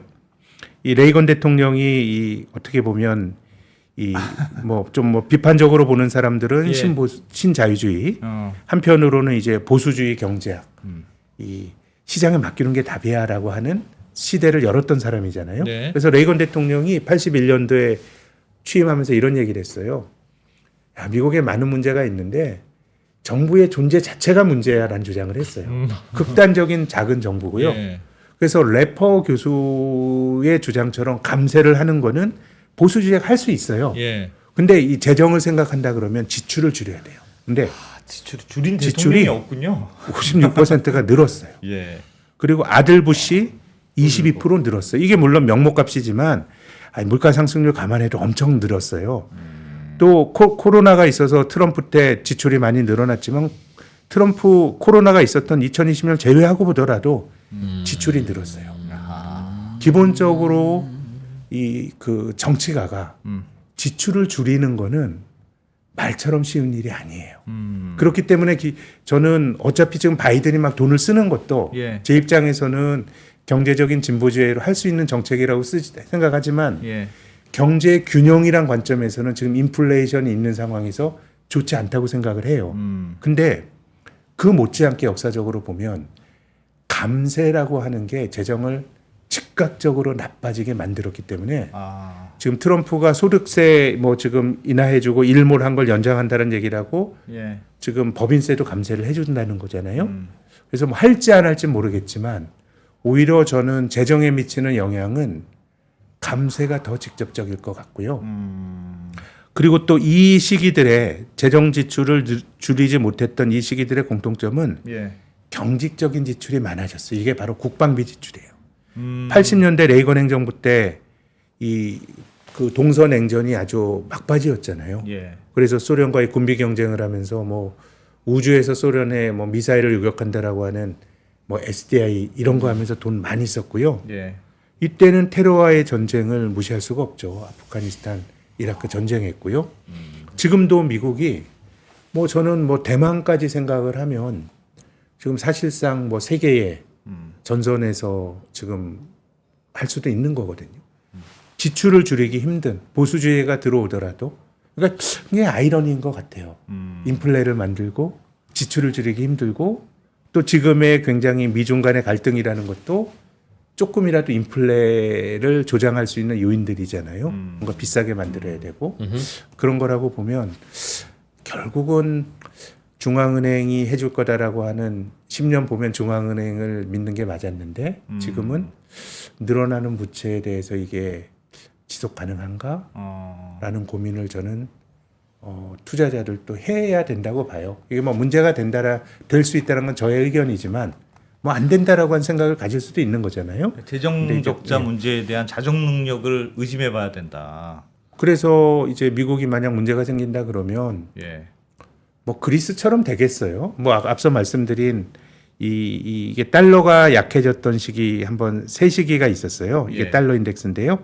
S3: 이 레이건 대통령이 이 어떻게 보면 이 뭐 좀 뭐 비판적으로 보는 사람들은
S2: 예.
S3: 신자유주의, 한편으로는 이제 보수주의 경제학, 이 시장에 맡기는 게 답이야라고 하는 시대를 열었던 사람이잖아요.
S2: 네.
S3: 그래서 레이건 대통령이 81년도에 취임하면서 이런 얘기를 했어요. 야, 미국에 많은 문제가 있는데 정부의 존재 자체가 문제야라는 주장을 했어요. 극단적인 작은 정부고요.
S2: 예.
S3: 그래서 래퍼 교수의 주장처럼 감세를 하는 거는 보수주의가 할 수 있어요.
S2: 예.
S3: 근데 이 재정을 생각한다 그러면 지출을 줄여야 돼요. 근데
S2: 아, 지출이 줄인
S3: 지출이
S2: 대통령이 없군요.
S3: 56%가 늘었어요.
S2: 예.
S3: 그리고 아들 부시 22% 늘었어요. 이게 물론 명목값이지만 물가 상승률 감안해도 엄청 늘었어요. 또 코로나가 있어서 트럼프 때 지출이 많이 늘어났지만 트럼프 코로나가 있었던 2020년 제외하고 보더라도 지출이 늘었어요. 기본적으로 이 그 정치가가 지출을 줄이는 거는 말처럼 쉬운 일이 아니에요. 그렇기 때문에 저는 어차피 지금 바이든이 막 돈을 쓰는 것도
S2: 예.
S3: 제 입장에서는 경제적인 진보주의로 할 수 있는 정책이라고 생각하지만
S2: 예.
S3: 경제 균형이란 관점에서는 지금 인플레이션이 있는 상황에서 좋지 않다고 생각을 해요. 근데 그 못지않게 역사적으로 보면 감세라고 하는 게 재정을 즉각적으로 나빠지게 만들었기 때문에
S2: 아.
S3: 지금 트럼프가 소득세 뭐 지금 인하해주고 일몰한 걸 연장한다는 얘기를 하고
S2: 예.
S3: 지금 법인세도 감세를 해준다는 거잖아요. 그래서 뭐 할지 안 할지 모르겠지만 오히려 저는 재정에 미치는 영향은 감세가 더 직접적일 것 같고요. 그리고 또 이 시기들에 재정 지출을 줄이지 못했던 이 시기들의 공통점은
S2: 예.
S3: 경직적인 지출이 많아졌어요. 이게 바로 국방비 지출이에요. 80년대 레이건 행정부 때 이 그 동서 냉전이 아주 막바지였잖아요.
S2: 예.
S3: 그래서 소련과의 군비 경쟁을 하면서 뭐 우주에서 소련의 뭐 미사일을 요격한다라고 하는 뭐 SDI 이런 거 하면서 돈 많이 썼고요.
S2: 예.
S3: 이때는 테러와의 전쟁을 무시할 수가 없죠. 아프가니스탄, 이라크 전쟁했고요. 지금도 미국이 뭐 저는 뭐 대만까지 생각을 하면 지금 사실상 뭐 세계의 전선에서 지금 할 수도 있는 거거든요. 지출을 줄이기 힘든 보수주의가 들어오더라도 그러니까 이게 아이러니인 것 같아요. 인플레를 만들고 지출을 줄이기 힘들고 또 지금의 굉장히 미중 간의 갈등이라는 것도 조금이라도 인플레를 조장할 수 있는 요인들이잖아요. 뭔가 비싸게 만들어야 되고 그런 거라고 보면 결국은 중앙은행이 해줄 거다라고 하는 10년 보면 중앙은행을 믿는 게 맞았는데 지금은 늘어나는 부채에 대해서 이게 지속 가능한가라는 고민을 저는 투자자들도 해야 된다고 봐요. 이게 뭐 문제가 될 수 있다는 건 저의 의견이지만 뭐 안 된다라고 한 생각을 가질 수도 있는 거잖아요.
S2: 재정 적자
S3: 예.
S2: 문제에 대한 자정 능력을 의심해봐야 된다.
S3: 그래서 이제 미국이 만약 문제가 생긴다 그러면
S2: 예.
S3: 뭐 그리스처럼 되겠어요. 뭐 앞서 말씀드린 이게 달러가 약해졌던 시기 한번 세 시기가 있었어요. 이게
S2: 예.
S3: 달러 인덱스인데요.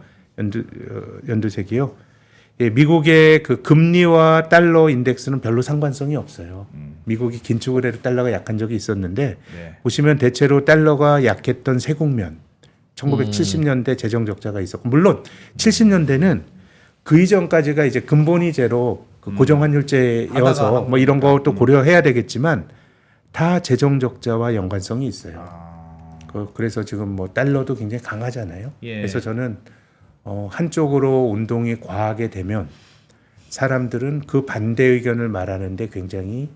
S3: 연두색이요. 예, 미국의 그 금리와 달러 인덱스는 별로 상관성이 없어요. 미국이 긴축을 해도 달러가 약한 적이 있었는데
S2: 네.
S3: 보시면 대체로 달러가 약했던 세 국면 1970년대 재정 적자가 있었고 물론 70년대는 그 이전까지가 이제 근본이 제로 그 고정환율제여서
S2: 하다가
S3: 뭐 이런 것도 고려해야 되겠지만 다 재정 적자와 연관성이 있어요.
S2: 아.
S3: 그래서 지금 뭐 달러도 굉장히 강하잖아요.
S2: 예.
S3: 그래서 저는 한쪽으로 운동이 과하게 되면 사람들은 그 반대 의견을 말하는데 굉장히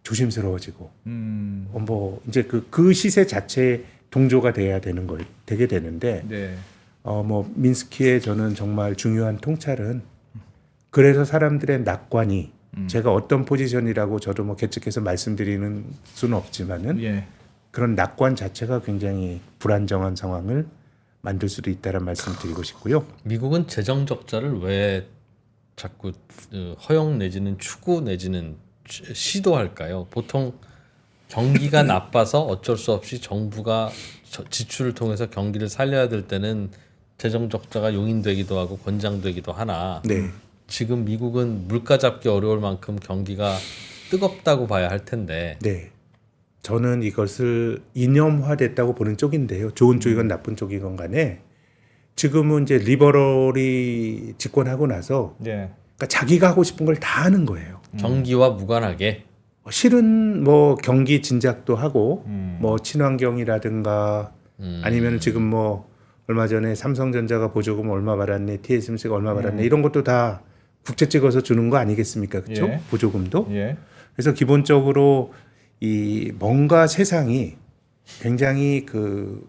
S3: 조심스러워지고 뭐 이제 그 시세 자체에 동조가 돼야 되게 되는데
S2: 네.
S3: 뭐 민스키의 저는 정말 중요한 통찰은 그래서 사람들의 낙관이 제가 어떤 포지션이라고 저도 뭐 계측해서 말씀드리는 수는 없지만은
S2: 예.
S3: 그런 낙관 자체가 굉장히 불안정한 상황을 만들 수도 있다는 말씀드리고 싶고요.
S1: 미국은 재정 적자를 왜 자꾸 허용 내지는 추구 내지는 시도할까요? 보통 경기가 나빠서 어쩔 수 없이 정부가 지출을 통해서 경기를 살려야 될 때는 재정 적자가 용인되기도 하고 권장되기도 하나
S3: 네.
S1: 지금 미국은 물가 잡기 어려울 만큼 경기가 뜨겁다고 봐야 할 텐데
S3: 네. 저는 이것을 이념화됐다고 보는 쪽인데요. 좋은 쪽이건 나쁜 쪽이건 간에 지금은 이제 리버럴이 집권하고 나서
S2: 네.
S3: 그러니까 자기가 하고 싶은 걸 다 하는 거예요.
S1: 경기와 무관하게
S3: 실은 뭐 경기 진작도 하고 뭐 친환경이라든가 아니면 지금 뭐 얼마 전에 삼성전자가 보조금 얼마 받았네, TSMC가 얼마 받았네 이런 것도 다 국채 찍어서 주는 거 아니겠습니까? 그렇죠?
S2: 예.
S3: 보조금도.
S2: 예.
S3: 그래서 기본적으로 이 뭔가 세상이 굉장히 그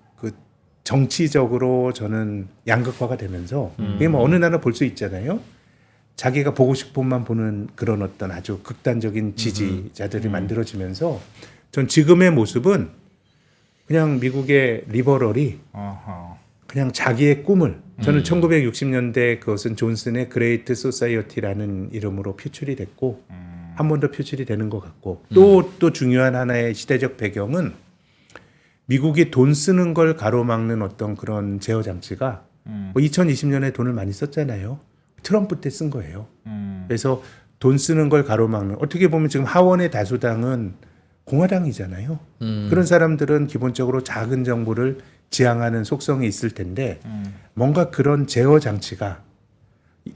S3: 정치적으로 저는 양극화가 되면서 이게 뭐 어느 나라 볼 수 있잖아요. 자기가 보고 싶은 것만 보는 그런 어떤 아주 극단적인 지지자들이 만들어지면서 전 지금의 모습은 그냥 미국의 리버럴이
S2: 아하.
S3: 그냥 자기의 꿈을 저는 1960년대 그것은 존슨의 그레이트 소사이어티라는 이름으로 표출이 됐고 한 번 더 표출이 되는 것 같고 또 중요한 하나의 시대적 배경은 미국이 돈 쓰는 걸 가로막는 어떤 그런 제어 장치가 뭐 2020년에 돈을 많이 썼잖아요. 트럼프 때 쓴 거예요. 그래서 돈 쓰는 걸 가로막는 어떻게 보면 지금 하원의 다수당은 공화당이잖아요. 그런 사람들은 기본적으로 작은 정부를 지향하는 속성이 있을 텐데 뭔가 그런 제어 장치가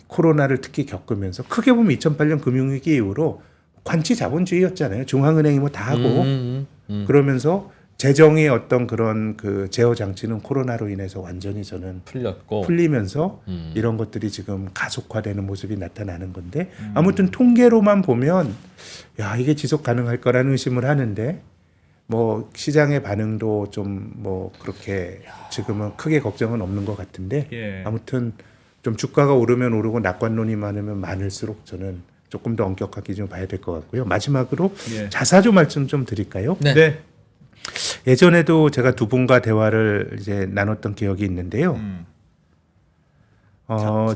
S3: 코로나를 특히 겪으면서 크게 보면 2008년 금융위기 이후로 관치 자본주의였잖아요. 중앙은행이 뭐 다 하고 그러면서 재정의 어떤 그런 그 제어 장치는 코로나로 인해서 완전히 저는 풀리면서 이런 것들이 지금 가속화되는 모습이 나타나는 건데 아무튼 통계로만 보면 야 이게 지속 가능할 거라는 의심을 하는데 뭐 시장의 반응도 좀 뭐 그렇게 지금은 크게 걱정은 없는 것 같은데
S2: 예.
S3: 아무튼 좀 주가가 오르면 오르고 낙관론이 많으면 많을수록 저는 조금 더 엄격하게 좀 봐야 될 것 같고요. 마지막으로
S2: 예.
S3: 자사주 말씀 좀 드릴까요?
S1: 네.
S2: 네.
S3: 예전에도 제가 두 분과 대화를 이제 나눴던 기억이 있는데요.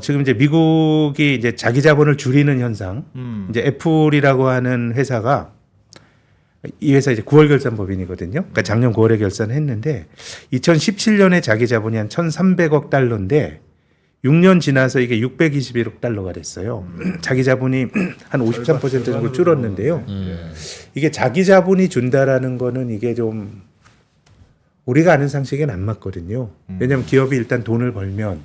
S3: 지금 이제 미국이 이제 자기 자본을 줄이는 현상, 이제 애플이라고 하는 회사가 이 회사 이제 9월 결산 법인이거든요. 그러니까 작년 9월에 결산했는데 2017년에 자기 자본이 한 1,300억 달러인데 6년 지나서 이게 621억 달러가 됐어요. 자기 자본이 한 53% 정도 줄었는데요. 이게 자기 자본이 준다라는 거는 이게 좀 우리가 아는 상식에는 안 맞거든요. 왜냐하면 기업이 일단 돈을 벌면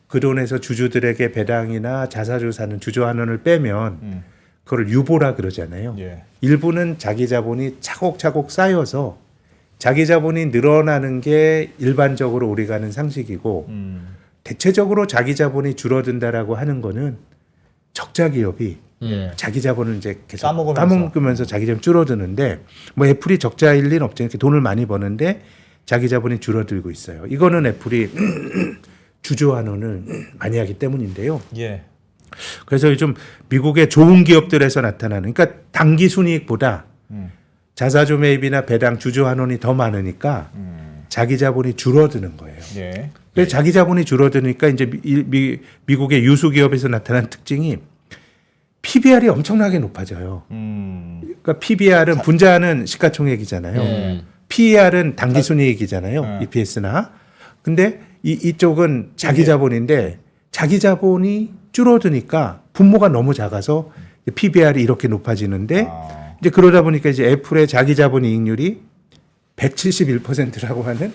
S3: 그 돈에서 주주들에게 배당이나 자사주 사는 주주환원을 빼면 그걸 유보라 그러잖아요.
S2: 예.
S3: 일부는 자기 자본이 차곡차곡 쌓여서 자기 자본이 늘어나는 게 일반적으로 우리가 아는 상식이고 대체적으로 자기 자본이 줄어든다라고 하는 거는 적자 기업이 자기 자본을 이제 계속 까먹으면서 자기 자본 줄어드는데 뭐 애플이 적자일 리는 없죠. 이렇게 돈을 많이 버는데 자기 자본이 줄어들고 있어요. 이거는 애플이 주주환원을 많이 하기 때문인데요.
S2: 예.
S3: 그래서 요즘 미국의 좋은 기업들에서 나타나는 그러니까 당기 순이익보다 자사주 매입이나 배당 주주환원이 더 많으니까 자기 자본이 줄어드는 거예요.
S2: 예.
S3: 그래서 자기 자본이 줄어드니까 이제 미국의 유수 기업에서 나타난 특징이 PBR이 엄청나게 높아져요. 그러니까 PBR은 분자하는 시가총액이잖아요. PER은 당기순이익이잖아요. EPS나. 근데 이쪽은 자기 자본인데 자기 자본이 줄어드니까 분모가 너무 작아서 PBR이 이렇게 높아지는데
S2: 아.
S3: 이제 그러다 보니까 이제 애플의 자기 자본 이익률이 171%라고 하는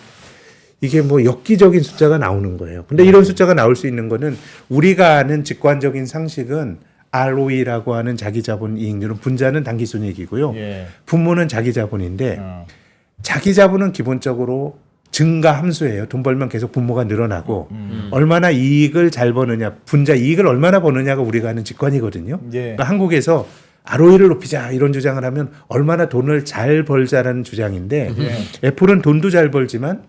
S3: 이게 뭐 엽기적인 숫자가 나오는 거예요. 근데 이런 숫자가 나올 수 있는 거는 우리가 아는 직관적인 상식은 ROE라고 하는 자기 자본 이익률은 분자는 당기순이익이고요.
S2: 예.
S3: 분모는 자기 자본인데
S2: 어.
S3: 자기 자본은 기본적으로 증가 함수예요. 돈 벌면 계속 분모가 늘어나고 얼마나 이익을 잘 버느냐, 분자 이익을 얼마나 버느냐가 우리가 하는 직관이거든요.
S2: 예.
S3: 그러니까 한국에서 ROE를 높이자 이런 주장을 하면 얼마나 돈을 잘 벌자라는 주장인데 애플은 돈도 잘 벌지만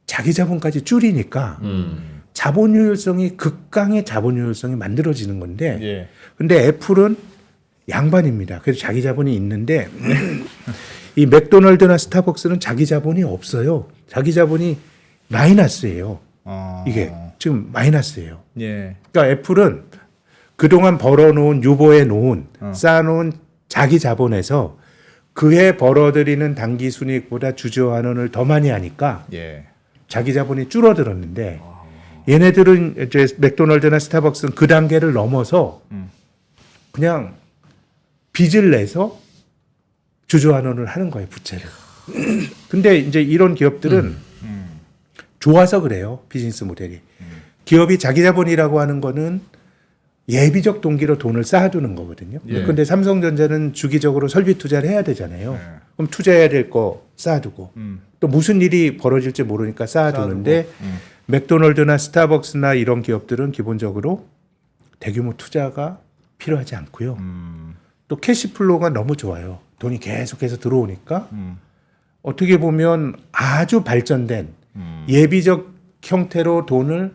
S3: 자기 자본까지 줄이니까 자본 효율성이 극강의 자본 효율성이 만들어지는 건데
S2: 예.
S3: 근데 애플은 양반입니다. 그래서 자기 자본이 있는데 이 맥도날드나 스타벅스는 자기 자본이 없어요. 자기 자본이 마이너스예요. 이게 지금 마이너스예요.
S2: 예.
S3: 그러니까 애플은 그동안 벌어놓은 유보해 놓은 쌓아놓은 자기 자본에서 그해 벌어들이는 당기 순이익보다 주주환원을 더 많이 하니까
S2: 예.
S3: 자기 자본이 줄어들었는데 얘네들은 이제 맥도날드나 스타벅스는 그 단계를 넘어서 그냥 빚을 내서 주주환원을 하는 거예요, 부채를. 근데 이제 이런 기업들은 좋아서 그래요, 비즈니스 모델이. 기업이 자기 자본이라고 하는 거는 예비적 동기로 돈을 쌓아두는 거거든요.
S2: 예.
S3: 근데 삼성전자는 주기적으로 설비 투자를 해야 되잖아요. 그럼 투자해야 될 거 쌓아두고 또 무슨 일이 벌어질지 모르니까 쌓아두는데 맥도날드나 스타벅스나 이런 기업들은 기본적으로 대규모 투자가 필요하지 않고요. 또 캐시플로우가 너무 좋아요. 돈이 계속해서 들어오니까 어떻게 보면 아주 발전된 예비적 형태로 돈을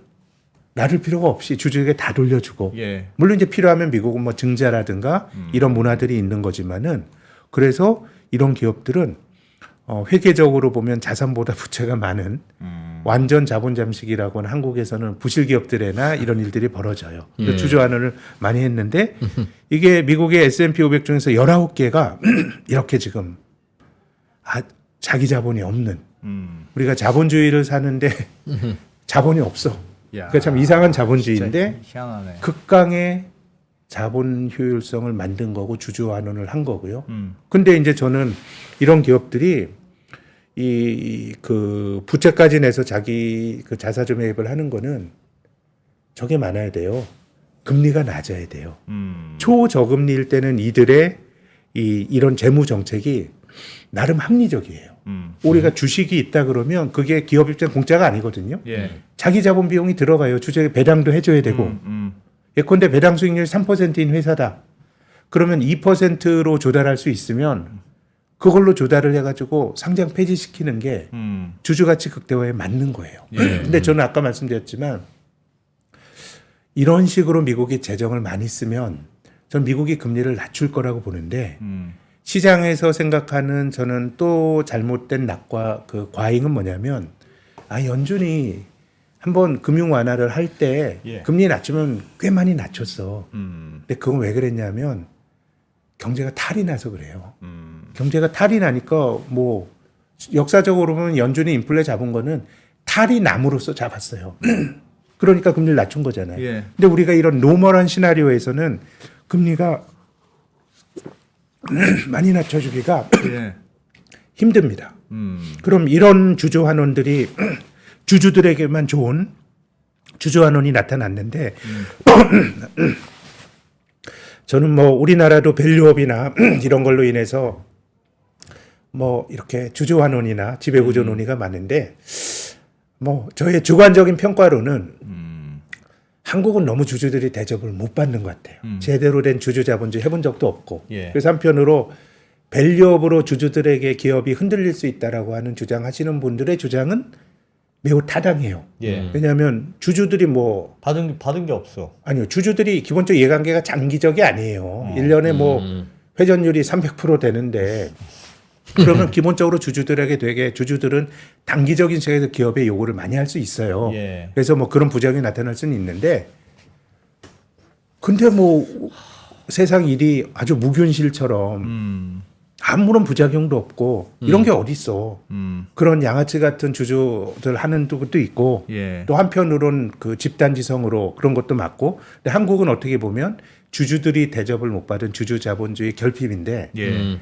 S3: 나를 필요가 없이 주주에게 다 돌려주고
S2: 예.
S3: 물론 이제 필요하면 미국은 뭐 증자라든가 이런 문화들이 있는 거지만은 그래서 이런 기업들은 회계적으로 보면 자산보다 부채가 많은 완전 자본 잠식이라고 하는 한국에서는 부실 기업들에나 이런 일들이 벌어져요. 그래서 주주환원을 많이 했는데 이게 미국의 S&P 500 중에서 19개가 이렇게 지금 자기 자본이 없는 우리가 자본주의를 사는데 자본이 없어.
S2: 야.
S3: 그러니까 참 이상한 자본주의인데
S2: 진짜 희한하네.
S3: 극강의 자본 효율성을 만든 거고 주주환원을 한 거고요. 근데 이제 저는 이런 기업들이 그 부채까지 내서 자기 그 자사주 매입을 하는 거는 저게 많아야 돼요. 금리가 낮아야 돼요. 초저금리일 때는 이들의 이런 재무 정책이 나름 합리적이에요. 우리가 주식이 있다 그러면 그게 기업 입장 공짜가 아니거든요.
S2: 예.
S3: 자기 자본 비용이 들어가요. 주주에게 배당도 해줘야 되고. 예컨대 배당 수익률이 3%인 회사다. 그러면 2%로 조달할 수 있으면 그걸로 조달을 해가지고 상장 폐지시키는 게 주주가치 극대화에 맞는 거예요. 근데 저는 아까 말씀드렸지만 이런 식으로 미국이 재정을 많이 쓰면 전 미국이 금리를 낮출 거라고 보는데 시장에서 생각하는 저는 또 잘못된 낙과 그 과잉은 뭐냐면 연준이 한번 금융 완화를 할 때
S2: 예.
S3: 금리 낮추면 꽤 많이 낮췄어.
S2: 음.
S3: 근데 그건 왜 그랬냐면 경제가 탈이 나서 그래요. 경제가 탈이 나니까 뭐 역사적으로 보면 연준이 인플레 잡은 거는 탈이 남으로써 잡았어요. 그러니까 금리를 낮춘 거잖아요.
S2: 예.
S3: 근데 우리가 이런 노멀한 시나리오에서는 금리가 많이 낮춰주기가
S2: 예.
S3: 힘듭니다. 그럼 이런 주주환원들이 주주들에게만 좋은 주주환원이 나타났는데 저는 뭐 우리나라도 밸류업이나 이런 걸로 인해서 뭐 이렇게 주주환원이나 지배구조 논의가 많은데 뭐 저의 주관적인 평가로는 한국은 너무 주주들이 대접을 못 받는 것 같아요. 제대로 된 주주자본주의 해본 적도 없고.
S2: 예.
S3: 그래서 한편으로 밸류업으로 주주들에게 기업이 흔들릴 수 있다라고 하는 주장하시는 분들의 주장은 매우 타당해요.
S2: 예.
S3: 왜냐하면 주주들이 뭐
S2: 받은 게 없어.
S3: 아니요. 주주들이 기본적 이해관계가 장기적이 아니에요. 1년에 뭐 회전율이 300% 되는데 그러면 기본적으로 주주들에게 되게 주주들은 단기적인 시각에서 기업의 요구를 많이 할 수 있어요.
S2: 예.
S3: 그래서 뭐 그런 부작용이 나타날 수는 있는데 근데 뭐 세상 일이 아주 무균실처럼 아무런 부작용도 없고 이런 게 어디 있어.
S2: 음.
S3: 그런 양아치 같은 주주들 하는 것도 있고
S2: 예.
S3: 또 한편으론 그 집단지성으로 그런 것도 맞고 근데 한국은 어떻게 보면 주주들이 대접을 못 받은 주주자본주의 결핍인데
S2: 예.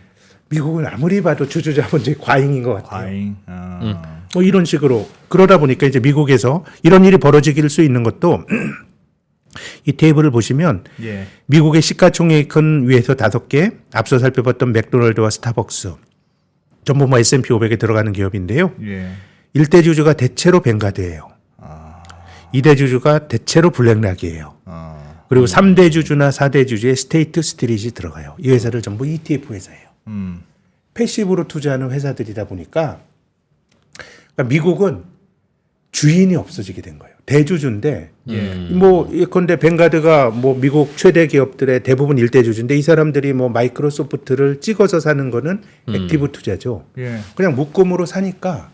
S3: 미국은 아무리 봐도 주주자본주의 과잉인 것 같아요.
S2: 과잉.
S3: 뭐 이런 식으로 그러다 보니까 이제 미국에서 이런 일이 벌어질 수 있는 것도 이 테이블을 보시면
S2: 예.
S3: 미국의 시가총액은 위에서 5개, 앞서 살펴봤던 맥도날드와 스타벅스, 전부 뭐 S&P 500에 들어가는 기업인데요.
S2: 예.
S3: 1대 주주가 대체로 뱅가드예요. 2대 주주가 대체로 블랙락이에요. 그리고 3대 주주나 4대 주주의 스테이트 스트릿이 들어가요. 이 회사들 전부 ETF 회사예요. 패시브로 투자하는 회사들이다 보니까 그러니까 미국은 주인이 없어지게 된 거예요. 대주주인데
S2: 예.
S3: 뭐 예컨대 뱅가드가 뭐 미국 최대 기업들의 대부분 1대 주주인데 이 사람들이 뭐 마이크로소프트를 찍어서 사는 거는 액티브 투자죠.
S2: 예.
S3: 그냥 묶음으로 사니까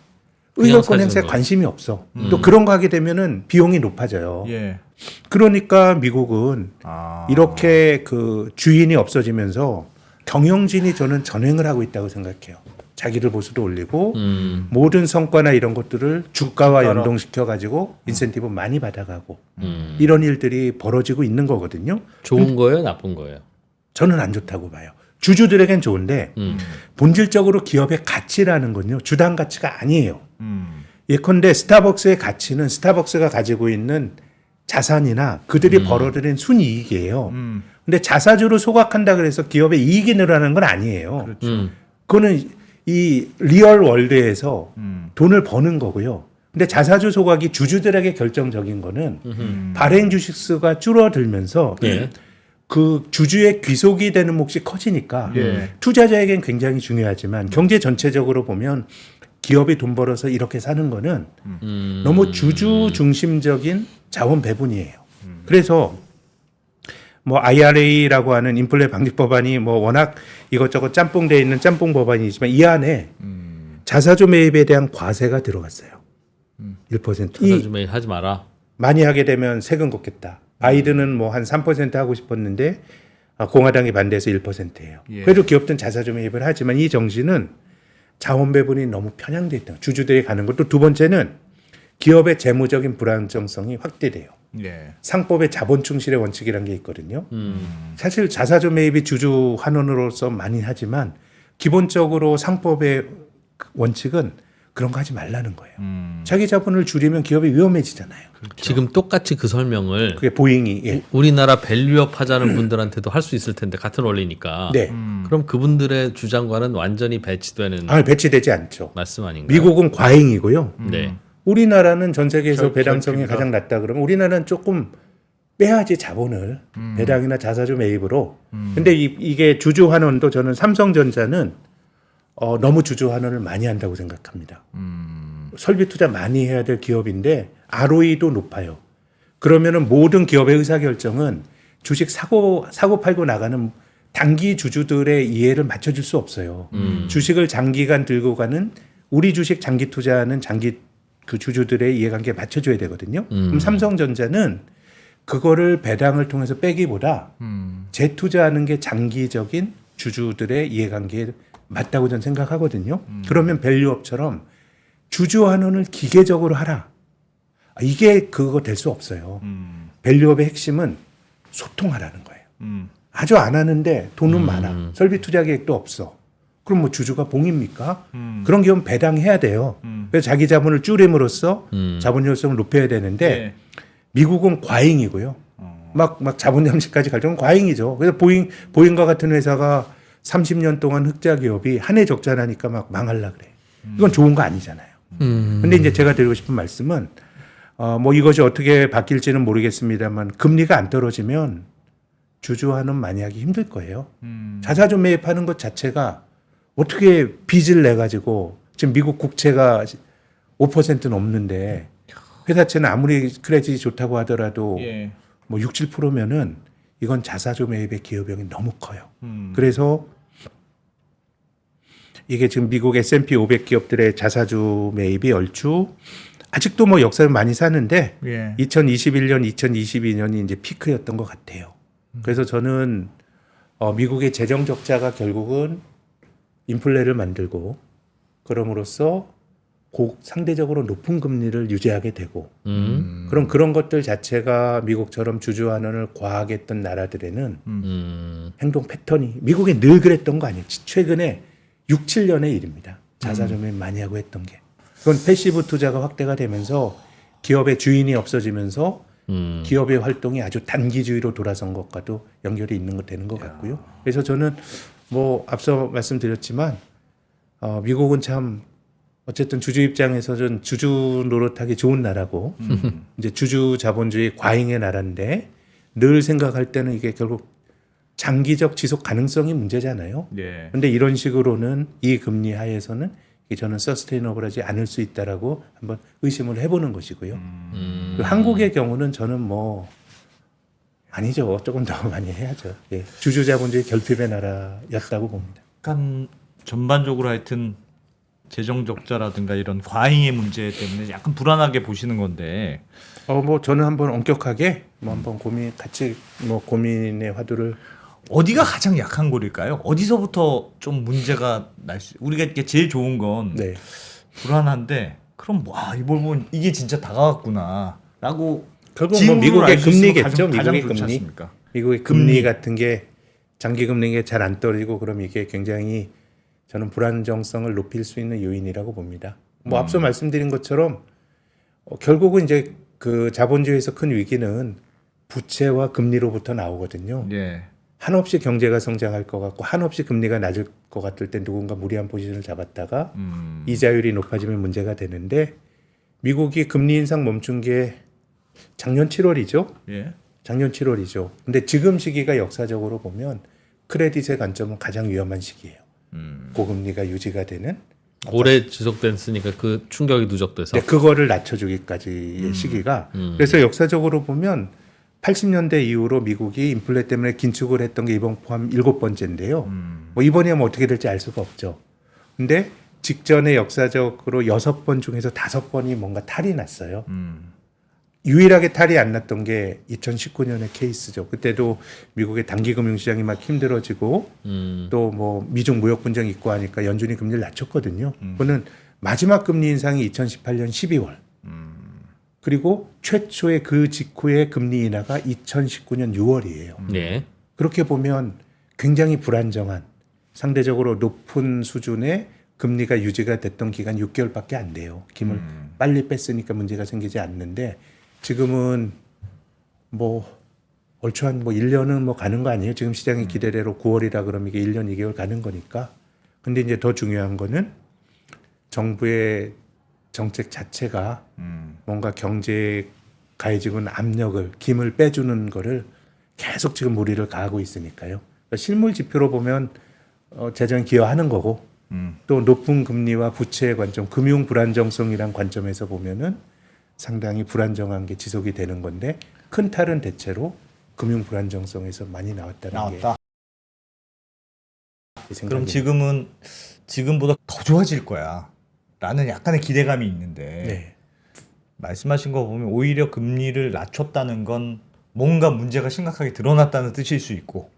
S1: 그냥
S3: 의결권
S1: 사주는
S3: 행사에
S1: 거.
S3: 관심이 없어. 또 그런 거 하게 되면은 비용이 높아져요.
S2: 예.
S3: 그러니까 미국은 이렇게 그 주인이 없어지면서 경영진이 저는 전횡을 하고 있다고 생각해요. 자기들 보수도 올리고 모든 성과나 이런 것들을 주가와
S2: 주가로.
S3: 연동시켜 가지고 인센티브 많이 받아가고 이런 일들이 벌어지고 있는 거거든요.
S1: 좋은 거예요, 나쁜 거예요?
S3: 저는 안 좋다고 봐요. 주주들에겐 좋은데 본질적으로 기업의 가치라는 건요 주당 가치가 아니에요. 예컨대 스타벅스의 가치는 스타벅스가 가지고 있는 자산이나 그들이 벌어들인 순이익이에요. 근데 자사주로 소각한다 그래서 기업의 이익이 늘어나는 건 아니에요.
S2: 그렇죠.
S3: 그거는 이 리얼 월드에서 돈을 버는 거고요. 근데 자사주 소각이 주주들에게 결정적인 거는 발행 주식 수가 줄어들면서
S1: 예.
S3: 그 주주의 귀속이 되는 몫이 커지니까
S2: 예.
S3: 투자자에겐 굉장히 중요하지만 경제 전체적으로 보면 기업이 돈 벌어서 이렇게 사는 거는 너무 주주 중심적인 자원 배분이에요. 그래서 뭐 IRA라고 하는 인플레 방지 법안이 뭐 워낙 이것저것 짬뽕되어 있는 짬뽕 법안이지만 이 안에 자사주 매입에 대한 과세가 들어갔어요. 1%.
S1: 자사주 매입 하지 마라.
S3: 많이 하게 되면 세금 걷겠다. 바이든은 뭐 한 3% 하고 싶었는데 공화당이 반대해서 1%예요.
S2: 예.
S3: 그래도 기업들은 자사주 매입을 하지만 이 정신은 자원 배분이 너무 편향돼 있다. 주주들이 가는 것도 두 번째는 기업의 재무적인 불안정성이 확대돼요.
S2: 예.
S3: 상법의 자본 충실의 원칙이라는 게 있거든요. 사실 자사주 매입이 주주 환원으로서 많이 하지만 기본적으로 상법의 원칙은 그런 거 하지 말라는 거예요. 자기 자본을 줄이면 기업이 위험해지잖아요.
S1: 지금 똑같이 그 설명을
S3: 그게 보잉이 예.
S1: 우리나라 밸류업 하자는 분들한테도 할 수 있을 텐데 같은 원리니까.
S3: 네.
S1: 그럼 그분들의 주장과는 완전히 배치되는
S3: 배치되지 않죠.
S1: 말씀 아닌가요?
S3: 미국은 과잉이고요.
S1: 네.
S3: 우리나라는 전 세계에서
S2: 결핍이다.
S3: 배당성이 가장 낮다 그러면 우리나라는 조금 빼야지 자본을 배당이나 자사주 매입으로. 근데 이게 주주 환원도 저는 삼성전자는 너무 주주 환원을 많이 한다고 생각합니다. 설비 투자 많이 해야 될 기업인데 ROE도 높아요. 그러면은 모든 기업의 의사결정은 주식 사고 팔고 나가는 단기 주주들의 이해를 맞춰줄 수 없어요. 주식을 장기간 들고 가는 우리 주식 장기 투자하는 장기 그 주주들의 이해관계에 맞춰줘야 되거든요. 그럼 삼성전자는 그거를 배당을 통해서 빼기보다 재투자하는 게 장기적인 주주들의 이해관계에 맞다고 저는 생각하거든요. 그러면 밸류업처럼 주주 환원을 기계적으로 하라. 이게 그거 될 수 없어요. 밸류업의 핵심은 소통하라는 거예요. 아주 안 하는데 돈은 많아. 설비 투자 계획도 없어. 그럼 뭐 주주가 봉입니까? 그런 기업은 배당해야 돼요. 그래서 자기 자본을 줄임으로써 자본 효율성을 높여야 되는데
S2: 예.
S3: 미국은 과잉이고요. 막 자본 잠식까지 갈 정도는 과잉이죠. 그래서 보잉과 같은 회사가 30년 동안 흑자 기업이 한 해 적자 나니까 막 망할라 그래. 이건 좋은 거 아니잖아요. 근데 이제 제가 드리고 싶은 말씀은 뭐 이것이 어떻게 바뀔지는 모르겠습니다만 금리가 안 떨어지면 주주환원 많이 하기 힘들 거예요. 자사주 매입하는 것 자체가 어떻게 빚을 내 가지고 지금 미국 국채가 5% 넘는데 회사채는 아무리 크레딧이 좋다고 하더라도
S2: 예.
S3: 뭐 6, 7%면은 이건 자사주 매입의 기업형이 너무 커요. 그래서 이게 지금 미국 S&P 500 기업들의 자사주 매입이 얼추 아직도 뭐 역사를 많이 사는데
S2: 예.
S3: 2021년, 2022년이 이제 피크였던 것 같아요. 그래서 저는 미국의 재정 적자가 결국은 인플레를 만들고 그럼으로써 상대적으로 높은 금리를 유지하게 되고 그럼 그런 것들 자체가 미국처럼 주주환원을 과하게 했던 나라들에는 행동 패턴이 미국이 늘 그랬던 거 아니에요. 최근에 6, 7년의 일입니다. 자사조매 많이 하고 했던 게. 그건 패시브 투자가 확대가 되면서 기업의 주인이 없어지면서 기업의 활동이 아주 단기주의로 돌아선 것과도 연결이 있는 것 되는 것 같고요. 그래서 저는 뭐 앞서 말씀드렸지만 미국은 참 어쨌든 주주 입장에서는 주주 노릇하기 좋은 나라고 이제 주주 자본주의 과잉의 나라인데 늘 생각할 때는 이게 결국 장기적 지속 가능성이 문제잖아요.
S2: 예.
S3: 근데 이런 식으로는 이 금리 하에서는 이게 저는 서스테이너블하지 않을 수 있다라고 한번 의심을 해보는 것이고요. 그 한국의 경우는 저는 뭐 아니죠. 조금 더 많이 해야죠. 예. 주주 자본주의 결핍의 나라였다고 봅니다.
S2: 약간 전반적으로 하여튼 재정 적자라든가 이런 과잉의 문제 때문에 약간 불안하게 보시는 건데
S3: 뭐 저는 한번 엄격하게 뭐 한번 같이 뭐 고민의 화두를
S2: 어디가 가장 약한 골일까요? 어디서부터 좀 문제가 날 수? 우리가 이게 제일 좋은 건
S3: 네.
S2: 불안한데 그럼 와 이걸 보면 이게 진짜 다가왔구나라고
S3: 결국 뭐 미국의 금리겠죠. 미국의 금리.
S2: 않습니까?
S3: 미국의 금리 같은 게 장기 금리가 잘 안 떨어지고 그럼 이게 굉장히 저는 불안정성을 높일 수 있는 요인이라고 봅니다. 뭐 앞서 말씀드린 것처럼 결국은 이제 그 자본주의에서 큰 위기는 부채와 금리로부터 나오거든요.
S2: 예.
S3: 한없이 경제가 성장할 것 같고 한없이 금리가 낮을 것 같을 때 누군가 무리한 포지션을 잡았다가 이자율이 높아지면 문제가 되는데 미국이 금리 인상 멈춘 게 작년 7월이죠.
S2: 예.
S3: 작년 7월이죠. 근데 지금 시기가 역사적으로 보면 크레딧의 관점은 가장 위험한 시기예요. 고금리가 유지가 되는
S1: 오래 지속됐으니까 그 충격이 누적돼서
S3: 네, 그거를 낮춰주기까지의 시기가 그래서 역사적으로 보면 80년대 이후로 미국이 인플레 때문에 긴축을 했던 게 이번 포함 7번째인데요. 뭐 이번에 뭐 어떻게 될지 알 수가 없죠. 근데 직전에 역사적으로 6번 중에서 5번이 뭔가 탈이 났어요. 유일하게 탈이 안 났던 게 2019년의 케이스죠. 그때도 미국의 단기 금융시장이 막 힘들어지고 또 뭐 미중 무역 분쟁이 있고 하니까 연준이 금리를 낮췄거든요. 그거는 마지막 금리 인상이 2018년 12월. 그리고 최초의 그 직후의 금리 인하가 2019년 6월이에요.
S1: 네.
S3: 그렇게 보면 굉장히 불안정한 상대적으로 높은 수준의 금리가 유지가 됐던 기간 6개월밖에 안 돼요. 김을 빨리 뺐으니까 문제가 생기지 않는데 지금은 뭐 얼추 한 뭐 1년은 뭐 가는 거 아니에요? 지금 시장의 기대대로 9월이라 그러면 이게 1년 2개월 가는 거니까. 근데 이제 더 중요한 거는 정부의 정책 자체가 뭔가 경제에 가해지는 압력을 김을 빼주는 거를 계속 지금 무리를 가하고 있으니까요. 그러니까 실물 지표로 보면 재정이 기여하는 거고 또 높은 금리와 부채의 관점, 금융 불안정성이란 관점에서 보면은 상당히 불안정한 게 지속이 되는 건데 큰 탈은 대체로 금융 불안정성에서 많이 나왔다는 게
S2: 나왔다.
S3: 제
S2: 그럼
S3: 생각입니다.
S2: 지금은 지금보다 더 좋아질 거야. 라는 약간의 기대감이 있는데
S3: 네.
S2: 말씀하신 거 보면 오히려 금리를 낮췄다는 건 뭔가 문제가 심각하게 드러났다는 뜻일 수 있고.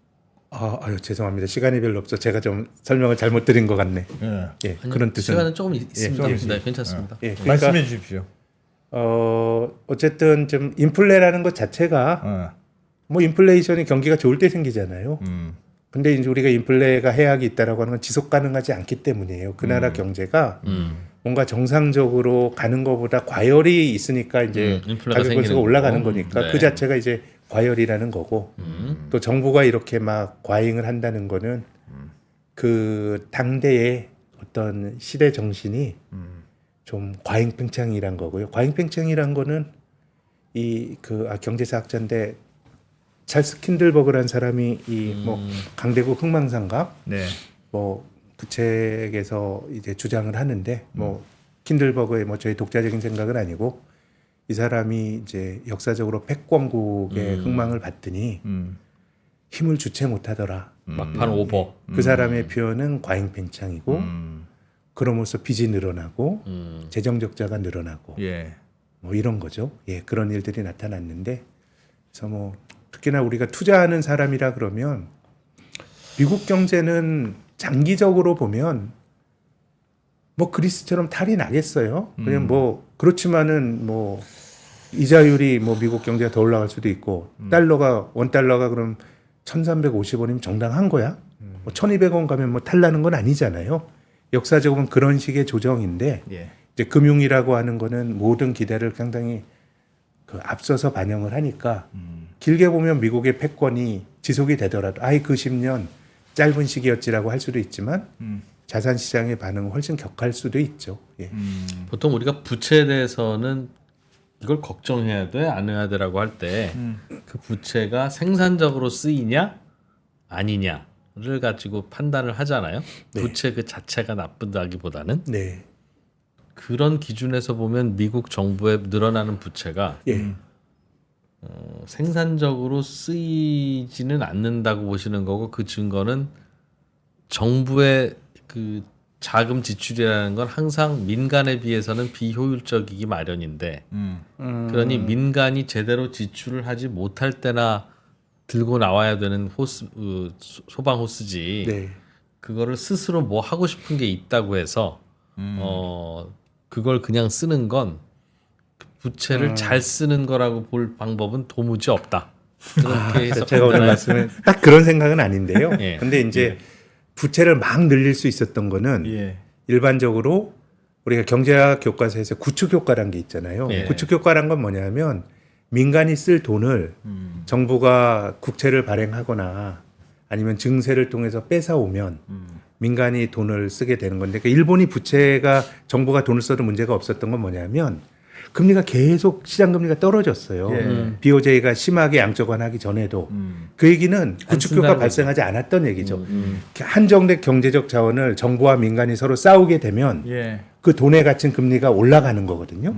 S3: 아유 죄송합니다. 시간이 별로 없어. 제가 좀 설명을 잘못 드린 것 같네.
S2: 예.
S3: 예,
S1: 아니,
S3: 그런 뜻은
S1: 시간은 조금 있습니다.
S2: 조금 있습니다.
S1: 네, 괜찮습니다.
S3: 예, 그러니까
S2: 말씀해 주십시오.
S3: 어쨌든 좀 인플레라는 것 자체가 뭐 인플레이션이 경기가 좋을 때 생기잖아요. 근데 이제 우리가 인플레가 해악이 있다라고 하는 건 지속 가능하지 않기 때문이에요. 그 나라 경제가 뭔가 정상적으로 가는 것보다 과열이 있으니까 이제
S1: 인플레가
S3: 가격 지수가
S1: 생기는
S3: 올라가는
S1: 거고.
S3: 거니까
S1: 네.
S3: 그 자체가 이제 과열이라는 거고 또 정부가 이렇게 막 과잉을 한다는 거는 그 당대의 어떤 시대 정신이 좀 과잉팽창이란 거고요. 과잉팽창이란 거는 경제사학자인데 찰스 킨들버그라는 사람이 이 뭐 강대국 흥망상가
S2: 네.
S3: 뭐 그 책에서 이제 주장을 하는데 뭐 킨들버그의 뭐 저희 독자적인 생각은 아니고 이 사람이 이제 역사적으로 패권국의 흥망을 받더니 힘을 주체 못하더라.
S1: 막판 오버.
S3: 그 사람의 표현은 과잉팽창이고 그러면서 빚이 늘어나고 재정 적자가 늘어나고
S2: 예.
S3: 뭐 이런 거죠. 예, 그런 일들이 나타났는데 그래서 뭐 특히나 우리가 투자하는 사람이라 그러면 미국 경제는 장기적으로 보면 뭐 그리스처럼 탈이 나겠어요. 그냥 뭐 그렇지만은 뭐 이자율이 뭐 미국 경제가 더 올라갈 수도 있고 달러가 원 달러가 그럼 1,350원이면 정당한 거야? 뭐 1,200원 가면 뭐 탈나는 건 아니잖아요. 역사적으로는 그런 식의 조정인데
S2: 예.
S3: 이제 금융이라고 하는 거는 모든 기대를 상당히 그 앞서서 반영을 하니까 길게 보면 미국의 패권이 지속이 되더라도 아이 그 10년 짧은 시기였지라고 할 수도 있지만 자산 시장의 반응은 훨씬 격할 수도 있죠. 예.
S1: 보통 우리가 부채에 대해서는 이걸 걱정해야 돼, 안 해야 돼라고 할 때 그 부채가 생산적으로 쓰이냐 아니냐를 가지고 판단을 하잖아요.
S3: 네.
S1: 부채 그 자체가 나쁘다기보다는
S3: 네.
S1: 그런 기준에서 보면 미국 정부의 늘어나는 부채가
S3: 예.
S1: 생산적으로 쓰이지는 않는다고 보시는 거고 그 증거는 정부의 그 자금 지출이라는 건 항상 민간에 비해서는 비효율적이기 마련인데 그러니 민간이 제대로 지출을 하지 못할 때나 들고 나와야 되는 호스 소방 호스지
S3: 네.
S1: 그거를 스스로 뭐 하고 싶은 게 있다고 해서 그걸 그냥 쓰는 건 부채를 잘 쓰는 거라고 볼 방법은 도무지 없다. 그렇게 해서
S3: 제가 오늘
S1: 판단할-
S3: 말씀은 딱 그런 생각은 아닌데요.
S1: 예.
S3: 근데 이제 부채를 막 늘릴 수 있었던 거는
S2: 예.
S3: 일반적으로 우리가 경제학 교과서에서 구축 효과라는 게 있잖아요.
S1: 예.
S3: 구축 효과란 건 뭐냐면 민간이 쓸 돈을 정부가 국채를 발행하거나 아니면 증세를 통해서 뺏어오면 민간이 돈을 쓰게 되는 건데 그러니까 일본이 부채가 정부가 돈을 써도 문제가 없었던 건 뭐냐면 금리가 계속 시장 금리가 떨어졌어요.
S2: 예.
S3: BOJ가 심하게 양적 완화하기 전에도 그 얘기는 구축 효과
S1: 쓴다는
S3: 발생하지 않았던 얘기죠. 한정된 경제적 자원을 정부와 민간이 서로 싸우게 되면
S2: 예.
S3: 그 돈에 갇힌 금리가 올라가는 거거든요.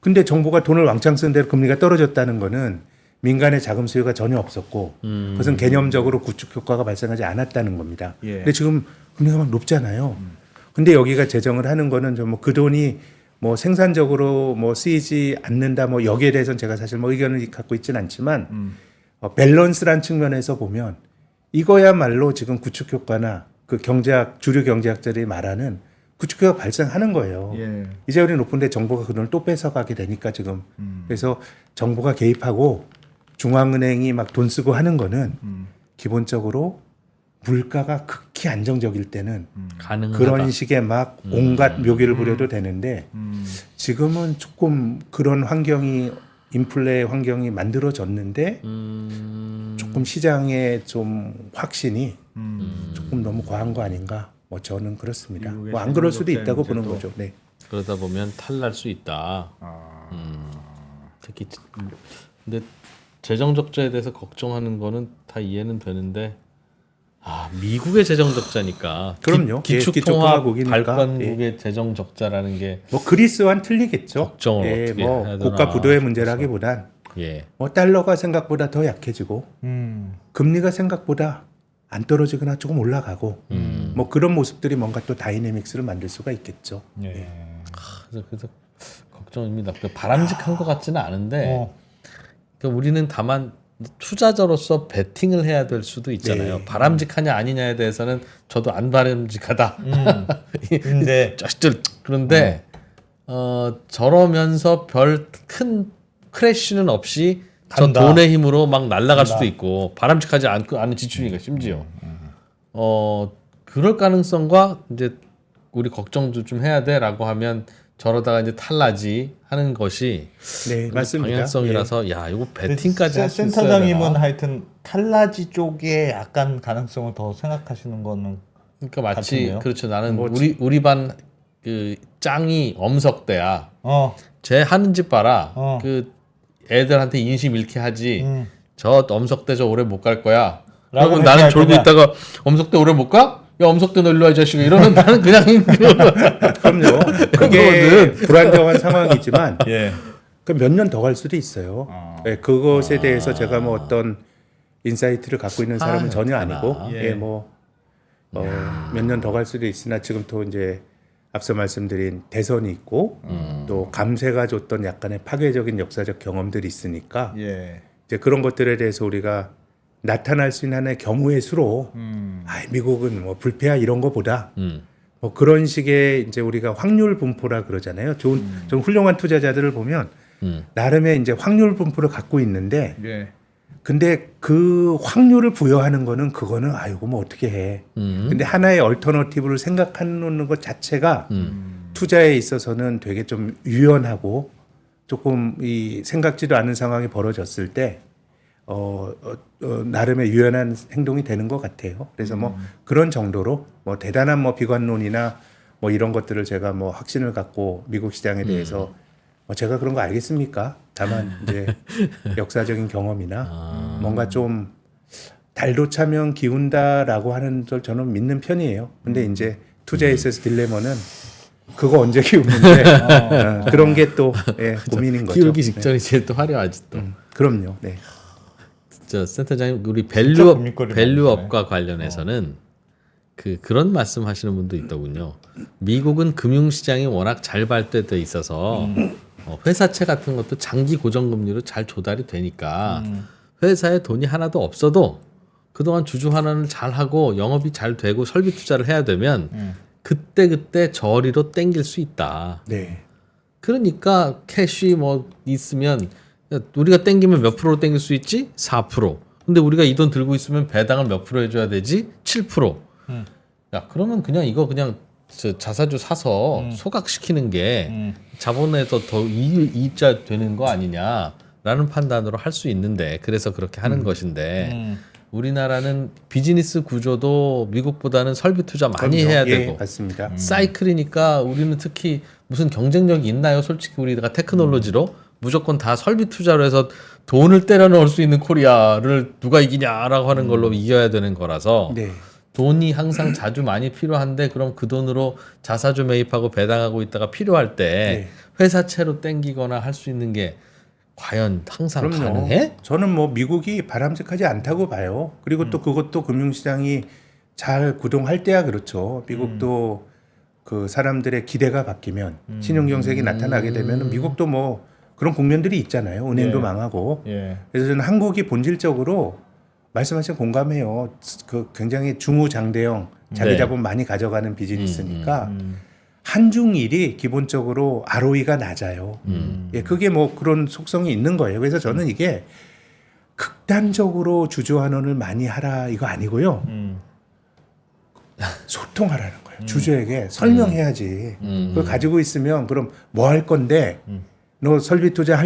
S3: 근데 정부가 돈을 왕창 쓴 대로 금리가 떨어졌다는 거는 민간의 자금 수요가 전혀 없었고 그것은 개념적으로 구축 효과가 발생하지 않았다는 겁니다.
S2: 예.
S3: 근데 지금 금리가 막 높잖아요. 근데 여기가 제정을 하는 거는 좀 뭐 그 돈이 뭐 생산적으로 뭐 쓰이지 않는다 뭐 여기에 대해서는 제가 사실 뭐 의견을 갖고 있지는 않지만 밸런스란 측면에서 보면 이거야말로 지금 구축 효과나 그 경제학 주류 경제학자들이 말하는 구축 효과가 발생하는 거예요.
S2: 예.
S3: 이자율이 높은데 정부가 그 돈을 또 뺏어가게 되니까 지금 그래서 정부가 개입하고 중앙은행이 막 돈 쓰고 하는 거는 기본적으로 물가가 극히 안정적일 때는
S1: 가능하다.
S3: 그런 식의 막 온갖 묘기를 부려도 되는데 지금은 조금 그런 환경이 인플레 환경이 만들어졌는데 조금 시장의 좀 확신이 조금 너무 과한 거 아닌가? 뭐 저는 그렇습니다.
S2: 미국의
S3: 뭐 안 그럴 수도
S2: 세계적인
S3: 있다고 보는
S2: 문제도.
S3: 거죠. 네.
S1: 그러다 보면 탈날 수 있다. 특히 근데 재정 적자에 대해서 걱정하는 거는 다 이해는 되는데 미국의 재정 적자니까
S3: 그럼요. 예,
S1: 기축
S3: 기축통화국이니까.
S1: 통화 발권국의 재정 적자라는 게
S3: 뭐 그리스와는 틀리겠죠.
S1: 걱정을
S3: 예,
S1: 어떻게
S3: 뭐
S1: 해야
S3: 국가
S1: 되나
S3: 부도의 문제라기보단
S1: 예.
S3: 뭐 달러가 생각보다 더 약해지고 금리가 생각보다 안 떨어지거나 조금 올라가고 뭐 그런 모습들이 뭔가 또 다이내믹스를 만들 수가 있겠죠.
S2: 예.
S1: 그래서 걱정입니다. 바람직한 것 같지는 않은데 그러니까 우리는 다만 투자자로서 베팅을 해야 될 수도 있잖아요.
S3: 네.
S1: 바람직하냐 아니냐에 대해서는 저도 안 바람직하다.
S2: 근데
S1: 자식들 그런데 저러면서 별 큰 크래쉬는 없이
S2: 간다.
S1: 저 돈의 힘으로 막 날아갈 수도 있고 바람직하지 않은 지출이니까 심지어 그럴 가능성과 이제 우리 걱정도 좀 해야 돼라고 하면 저러다가 이제 탈나지 하는 것이
S3: 네, 맞습니다.
S1: 방향성이라서 야 이거 베팅까지 할 수 있어야
S2: 센터장님은
S1: 되나?
S2: 하여튼 탈라지 쪽에 약간 가능성을 더 생각하시는 거는
S1: 그러니까 마치
S2: 같은데요?
S1: 그렇죠. 나는
S3: 뭐
S1: 우리 반 그 짱이 엄석대야.
S2: 어.
S1: 쟤 하는 집 봐라.
S2: 어.
S1: 그 애들한테 인심 잃게 하지. 저 엄석대 저 오래 못 갈 거야. 그러면
S2: 그렇게
S1: 나는
S2: 할
S1: 졸고
S2: 거냐?
S1: 있다가 엄석대 오래 못 가? 야 엄석대 너 일로 와 이 자식아. 이러면 나는 그냥
S3: 그럼요. 그게 불안정한 상황이지만
S2: 예.
S3: 몇 년 더 갈 수도 있어요. 네, 그것에 대해서 제가 뭐 어떤 인사이트를 갖고 있는 사람은 전혀 아니고
S2: 예.
S3: 예, 뭐 몇 년 더 갈 수도 있으나 지금 또 이제 앞서 말씀드린 대선이 있고 또 감세가 줬던 약간의 파괴적인 역사적 경험들이 있으니까
S2: 예.
S3: 이제 그런 것들에 대해서 우리가 나타날 수 있는 하나의 경우의 수로 미국은 뭐 불패야 이런 거보다
S1: 음.
S3: 뭐 그런 식의 이제 우리가 확률 분포라 그러잖아요. 좀 훌륭한 투자자들을 보면 나름의 이제 확률 분포를 갖고 있는데
S2: 예.
S3: 근데 그 확률을 부여하는 거는 그거는 아이고 뭐 어떻게 해. 근데 하나의 얼터너티브를 생각하는 것 자체가 투자에 있어서는 되게 좀 유연하고 조금 이 생각지도 않은 상황이 벌어졌을 때 나름의 유연한 행동이 되는 것 같아요. 그래서 뭐 그런 정도로 뭐 대단한 뭐 비관론이나 뭐 이런 것들을 제가 뭐 확신을 갖고 미국 시장에 대해서 뭐 제가 그런 거 알겠습니까? 다만 이제 역사적인 경험이나 뭔가 좀 달도 차면 기운다라고 하는 걸 저는 믿는 편이에요. 근데 이제 투자에 있어서 딜레마는 그거 언제 키우는데 그런 게 또 고민인 거죠.
S1: 키우기 직전이 제일 또 화려하지 또.
S3: 그럼요. 네.
S1: 저 센터장님 우리
S2: 진짜 고민거리
S1: 밸류업과 관련해서는 그런 말씀하시는 분도 있더군요. 미국은 금융시장이 워낙 잘 발달돼 있어서 회사채 같은 것도 장기 고정금리로 잘 조달이 되니까 회사에 돈이 하나도 없어도 그동안 주주 환원을 잘 하고 영업이 잘 되고 설비 투자를 해야 되면 그때 저리로 땡길 수 있다.
S3: 네.
S1: 그러니까 캐시 뭐 있으면 우리가 땡기면 몇 프로로 땡길 수 있지? 4%. 근데 우리가 이 돈 들고 있으면 배당을 몇 프로 해줘야 되지? 7%. 야 그러면 그냥 이거 그냥 자사주 사서 소각시키는 게 자본에도 더 이익자 되는 거 아니냐라는 판단으로 할 수 있는데 그래서 그렇게 하는 것인데 우리나라는 비즈니스 구조도 미국보다는 설비 투자 많이
S3: 그럼요.
S1: 해야
S3: 예,
S1: 되고
S3: 맞습니다.
S1: 사이클이니까 우리는 특히 무슨 경쟁력이 있나요? 솔직히 우리가 테크놀로지로 무조건 다 설비 투자로 해서 돈을 때려 넣을 수 있는 코리아를 누가 이기냐라고 하는 걸로 이겨야 되는 거라서
S3: 네.
S1: 돈이 항상 자주 많이 필요한데 그럼 그 돈으로 자사주 매입하고 배당하고 있다가 필요할 때 회사채로 땡기거나 할 수 있는 게 과연 항상 가능해?
S3: 저는 뭐 미국이 바람직하지 않다고 봐요. 그리고 또 그것도 금융시장이 잘 구동할 때야 그렇죠. 미국도 그 사람들의 기대가 바뀌면 신용경색이 나타나게 되면 미국도 뭐 그런 국면들이 있잖아요. 은행도
S2: 예.
S3: 망하고.
S2: 예.
S3: 그래서 저는 한국이 본질적으로 말씀하신 공감해요. 그 굉장히 중후장대형 자기
S1: 네.
S3: 자본 많이 가져가는 비즈니스니까 한중일이 기본적으로 ROE가 낮아요. 예, 그게 뭐 그런 속성이 있는 거예요. 그래서 저는 이게 극단적으로 주주환원을 많이 하라 이거 아니고요. 소통하라는 거예요. 주주에게 설명해야지. 그걸 가지고 있으면 그럼 뭐 할 건데 너 설비 투자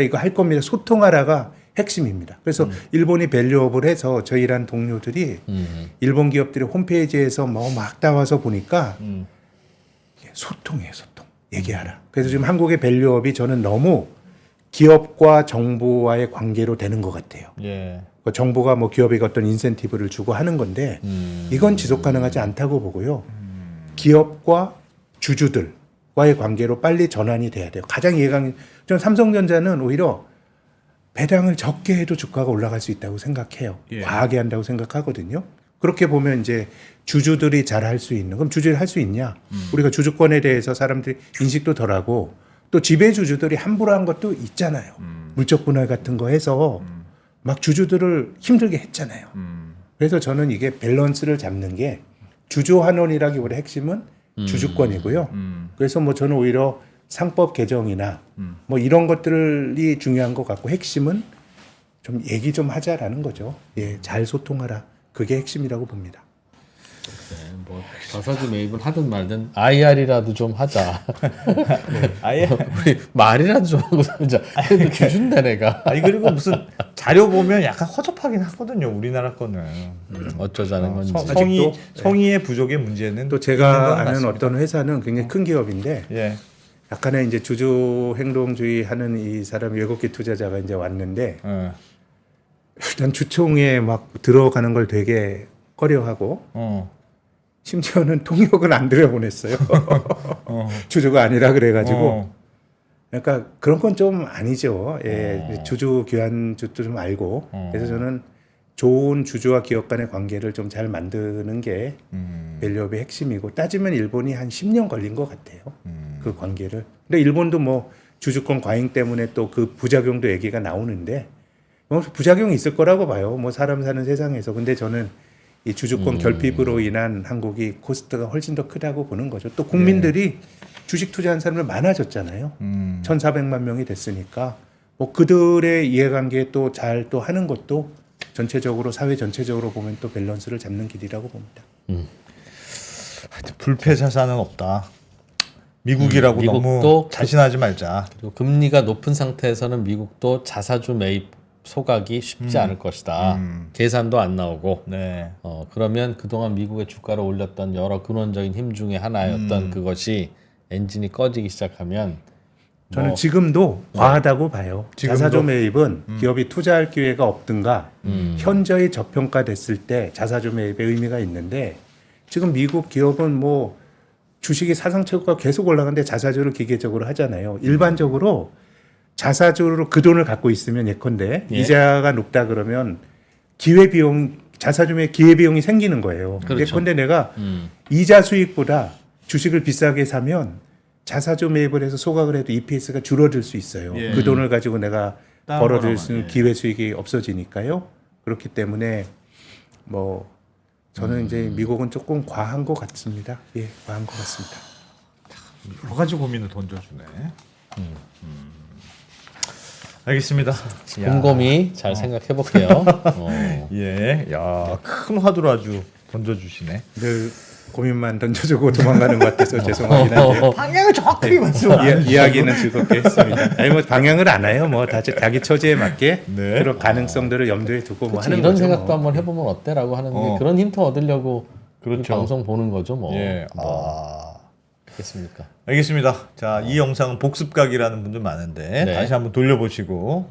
S3: 이거 할 겁니다. 소통하라가 핵심입니다. 그래서 일본이 밸류업을 해서 저희란 동료들이 일본 기업들의 홈페이지에서 뭐 막 나와서 보니까 소통이에요, 소통. 얘기하라. 그래서 지금 한국의 밸류업이 저는 너무 기업과 정부와의 관계로 되는 것 같아요.
S2: 예.
S3: 그 정부가 뭐 기업에게 어떤 인센티브를 주고 하는 건데 이건 지속 가능하지 않다고 보고요. 기업과 주주들과의 관계로 빨리 전환이 돼야 돼요. 가장 저는 삼성전자는 오히려 배당을 적게 해도 주가가 올라갈 수 있다고 생각해요.
S2: 예.
S3: 과하게 한다고 생각하거든요. 그렇게 보면 이제 주주들이 잘 할 수 있는 그럼 주주들이 할 수 있냐? 우리가 주주권에 대해서 사람들이 인식도 덜하고 또 지배주주들이 함부로 한 것도 있잖아요. 물적 분할 같은 거 해서 막 주주들을 힘들게 했잖아요. 그래서 저는 이게 밸런스를 잡는 게 주주 환원이라기보다 핵심은 주주권이고요. 그래서 뭐 저는 오히려 상법 개정이나 뭐 이런 것들이 중요한 것 같고 핵심은 좀 얘기 좀 하자라는 거죠. 예, 잘 소통하라. 그게 핵심이라고 봅니다.
S1: 뭐 자사주 매입을 하든 말든 IR이라도 좀 하자.
S2: 아예
S1: 우리 말이라도 좀 하고 살자. 그래도 주준다 내가.
S2: 아니 그리고 무슨 자료 보면 약간 허접하긴 하거든요. 우리나라 거는
S1: 어쩌자는 건지.
S2: 성의의 부족의 문제는
S3: 또
S2: 있는
S3: 제가
S2: 건
S3: 아는
S2: 맞습니다.
S3: 어떤 회사는 굉장히 큰 기업인데
S2: 예.
S3: 약간의 이제 주주 행동주의 하는 이 사람 외국계 투자자가 이제 왔는데 일단 주총에 막 들어가는 걸 되게 꺼려하고 심지어는 통역을 안 들여보냈어요. 주주가 아니라 그래가지고 그러니까 그런 건 좀 아니죠. 예, 주주 교환주도 좀 알고 그래서 저는 좋은 주주와 기업 간의 관계를 좀 잘 만드는 게 밸류업의 핵심이고 따지면 일본이 한 10년 걸린 것 같아요. 그 관계를. 근데 일본도 뭐 주주권 과잉 때문에 또 그 부작용도 얘기가 나오는데 뭐 부작용이 있을 거라고 봐요. 뭐 사람 사는 세상에서. 근데 저는 이 주주권 결핍으로 인한 한국이 코스트가 훨씬 더 크다고 보는 거죠. 또 국민들이 주식 투자한 사람들 많아졌잖아요. 1,400만 명이 됐으니까 뭐 그들의 이해관계 또 잘 또 하는 것도 전체적으로 사회 전체적으로 보면 또 밸런스를 잡는 길이라고 봅니다.
S2: 불패 자산은 없다. 미국이라고
S1: 미국도
S2: 너무 자신하지 말자.
S1: 그리고 금리가 높은 상태에서는 미국도 자사주 매입 소각이 쉽지 않을 것이다. 계산도 안 나오고.
S2: 네.
S1: 그러면 그동안 미국의 주가를 올렸던 여러 근원적인 힘 중에 하나였던 그것이 엔진이 꺼지기 시작하면
S3: 저는
S1: 뭐,
S3: 지금도 과하다고 봐요.
S2: 지금도?
S3: 자사주 매입은 기업이 투자할 기회가 없든가 현저히 저평가됐을 때 자사주 매입의 의미가 있는데 지금 미국 기업은 뭐 주식이 사상 최고가 계속 올라가는데 자사주를 기계적으로 하잖아요. 일반적으로 자사주로 그 돈을 갖고 있으면 예컨대
S1: 예.
S3: 이자가 높다 그러면 기회비용 자사주 매입 기회비용이 생기는 거예요.
S1: 그렇죠.
S3: 예컨대 내가 이자 수익보다 주식을 비싸게 사면 자사주 매입을 해서 소각을 해도 EPS가 줄어들 수 있어요.
S2: 예.
S3: 그 돈을 가지고 내가
S2: 다른
S3: 벌어들일 수 있는
S2: 거라면, 예.
S3: 기회 수익이 없어지니까요. 그렇기 때문에 뭐 저는 이제 미국은 조금 과한 것 같습니다. 예, 과한 것 같습니다.
S2: 여러 가지 고민을 던져주네. 알겠습니다.
S1: 곰곰이 잘 생각해 볼게요.
S2: 예, 야, 큰 화두를 아주 던져주시네.
S3: 늘 고민만 던져주고 도망가는 것 같아서 죄송하긴 한데요.
S2: 방향을 정확하게 말씀하세요.
S3: 이야기는 즐겁게 했습니다. 아니 뭐 방향을 안 해요. 뭐 다 자기 처지에 맞게
S2: 네.
S3: 그런 가능성들을 염두에 두고 뭐
S1: 그치,
S3: 하는
S1: 이런
S3: 거죠.
S1: 생각도
S3: 뭐.
S1: 한번 해보면 어때라고 하는 게
S2: 어.
S1: 그런 힌트 얻으려고
S2: 그렇죠.
S1: 이 방송 보는 거죠. 뭐.
S2: 예,
S1: 그렇겠습니까?
S2: 알겠습니다. 자, 이 영상은 복습각이라는 분들 많은데
S1: 네.
S2: 다시 한번 돌려보시고.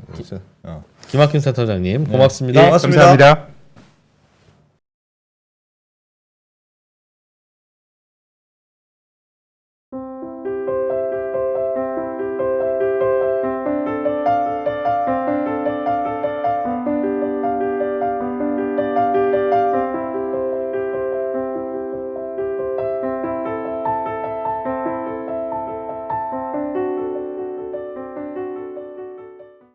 S1: 김학균 센터장님 고맙습니다.
S2: 예, 고맙습니다.
S3: 감사합니다.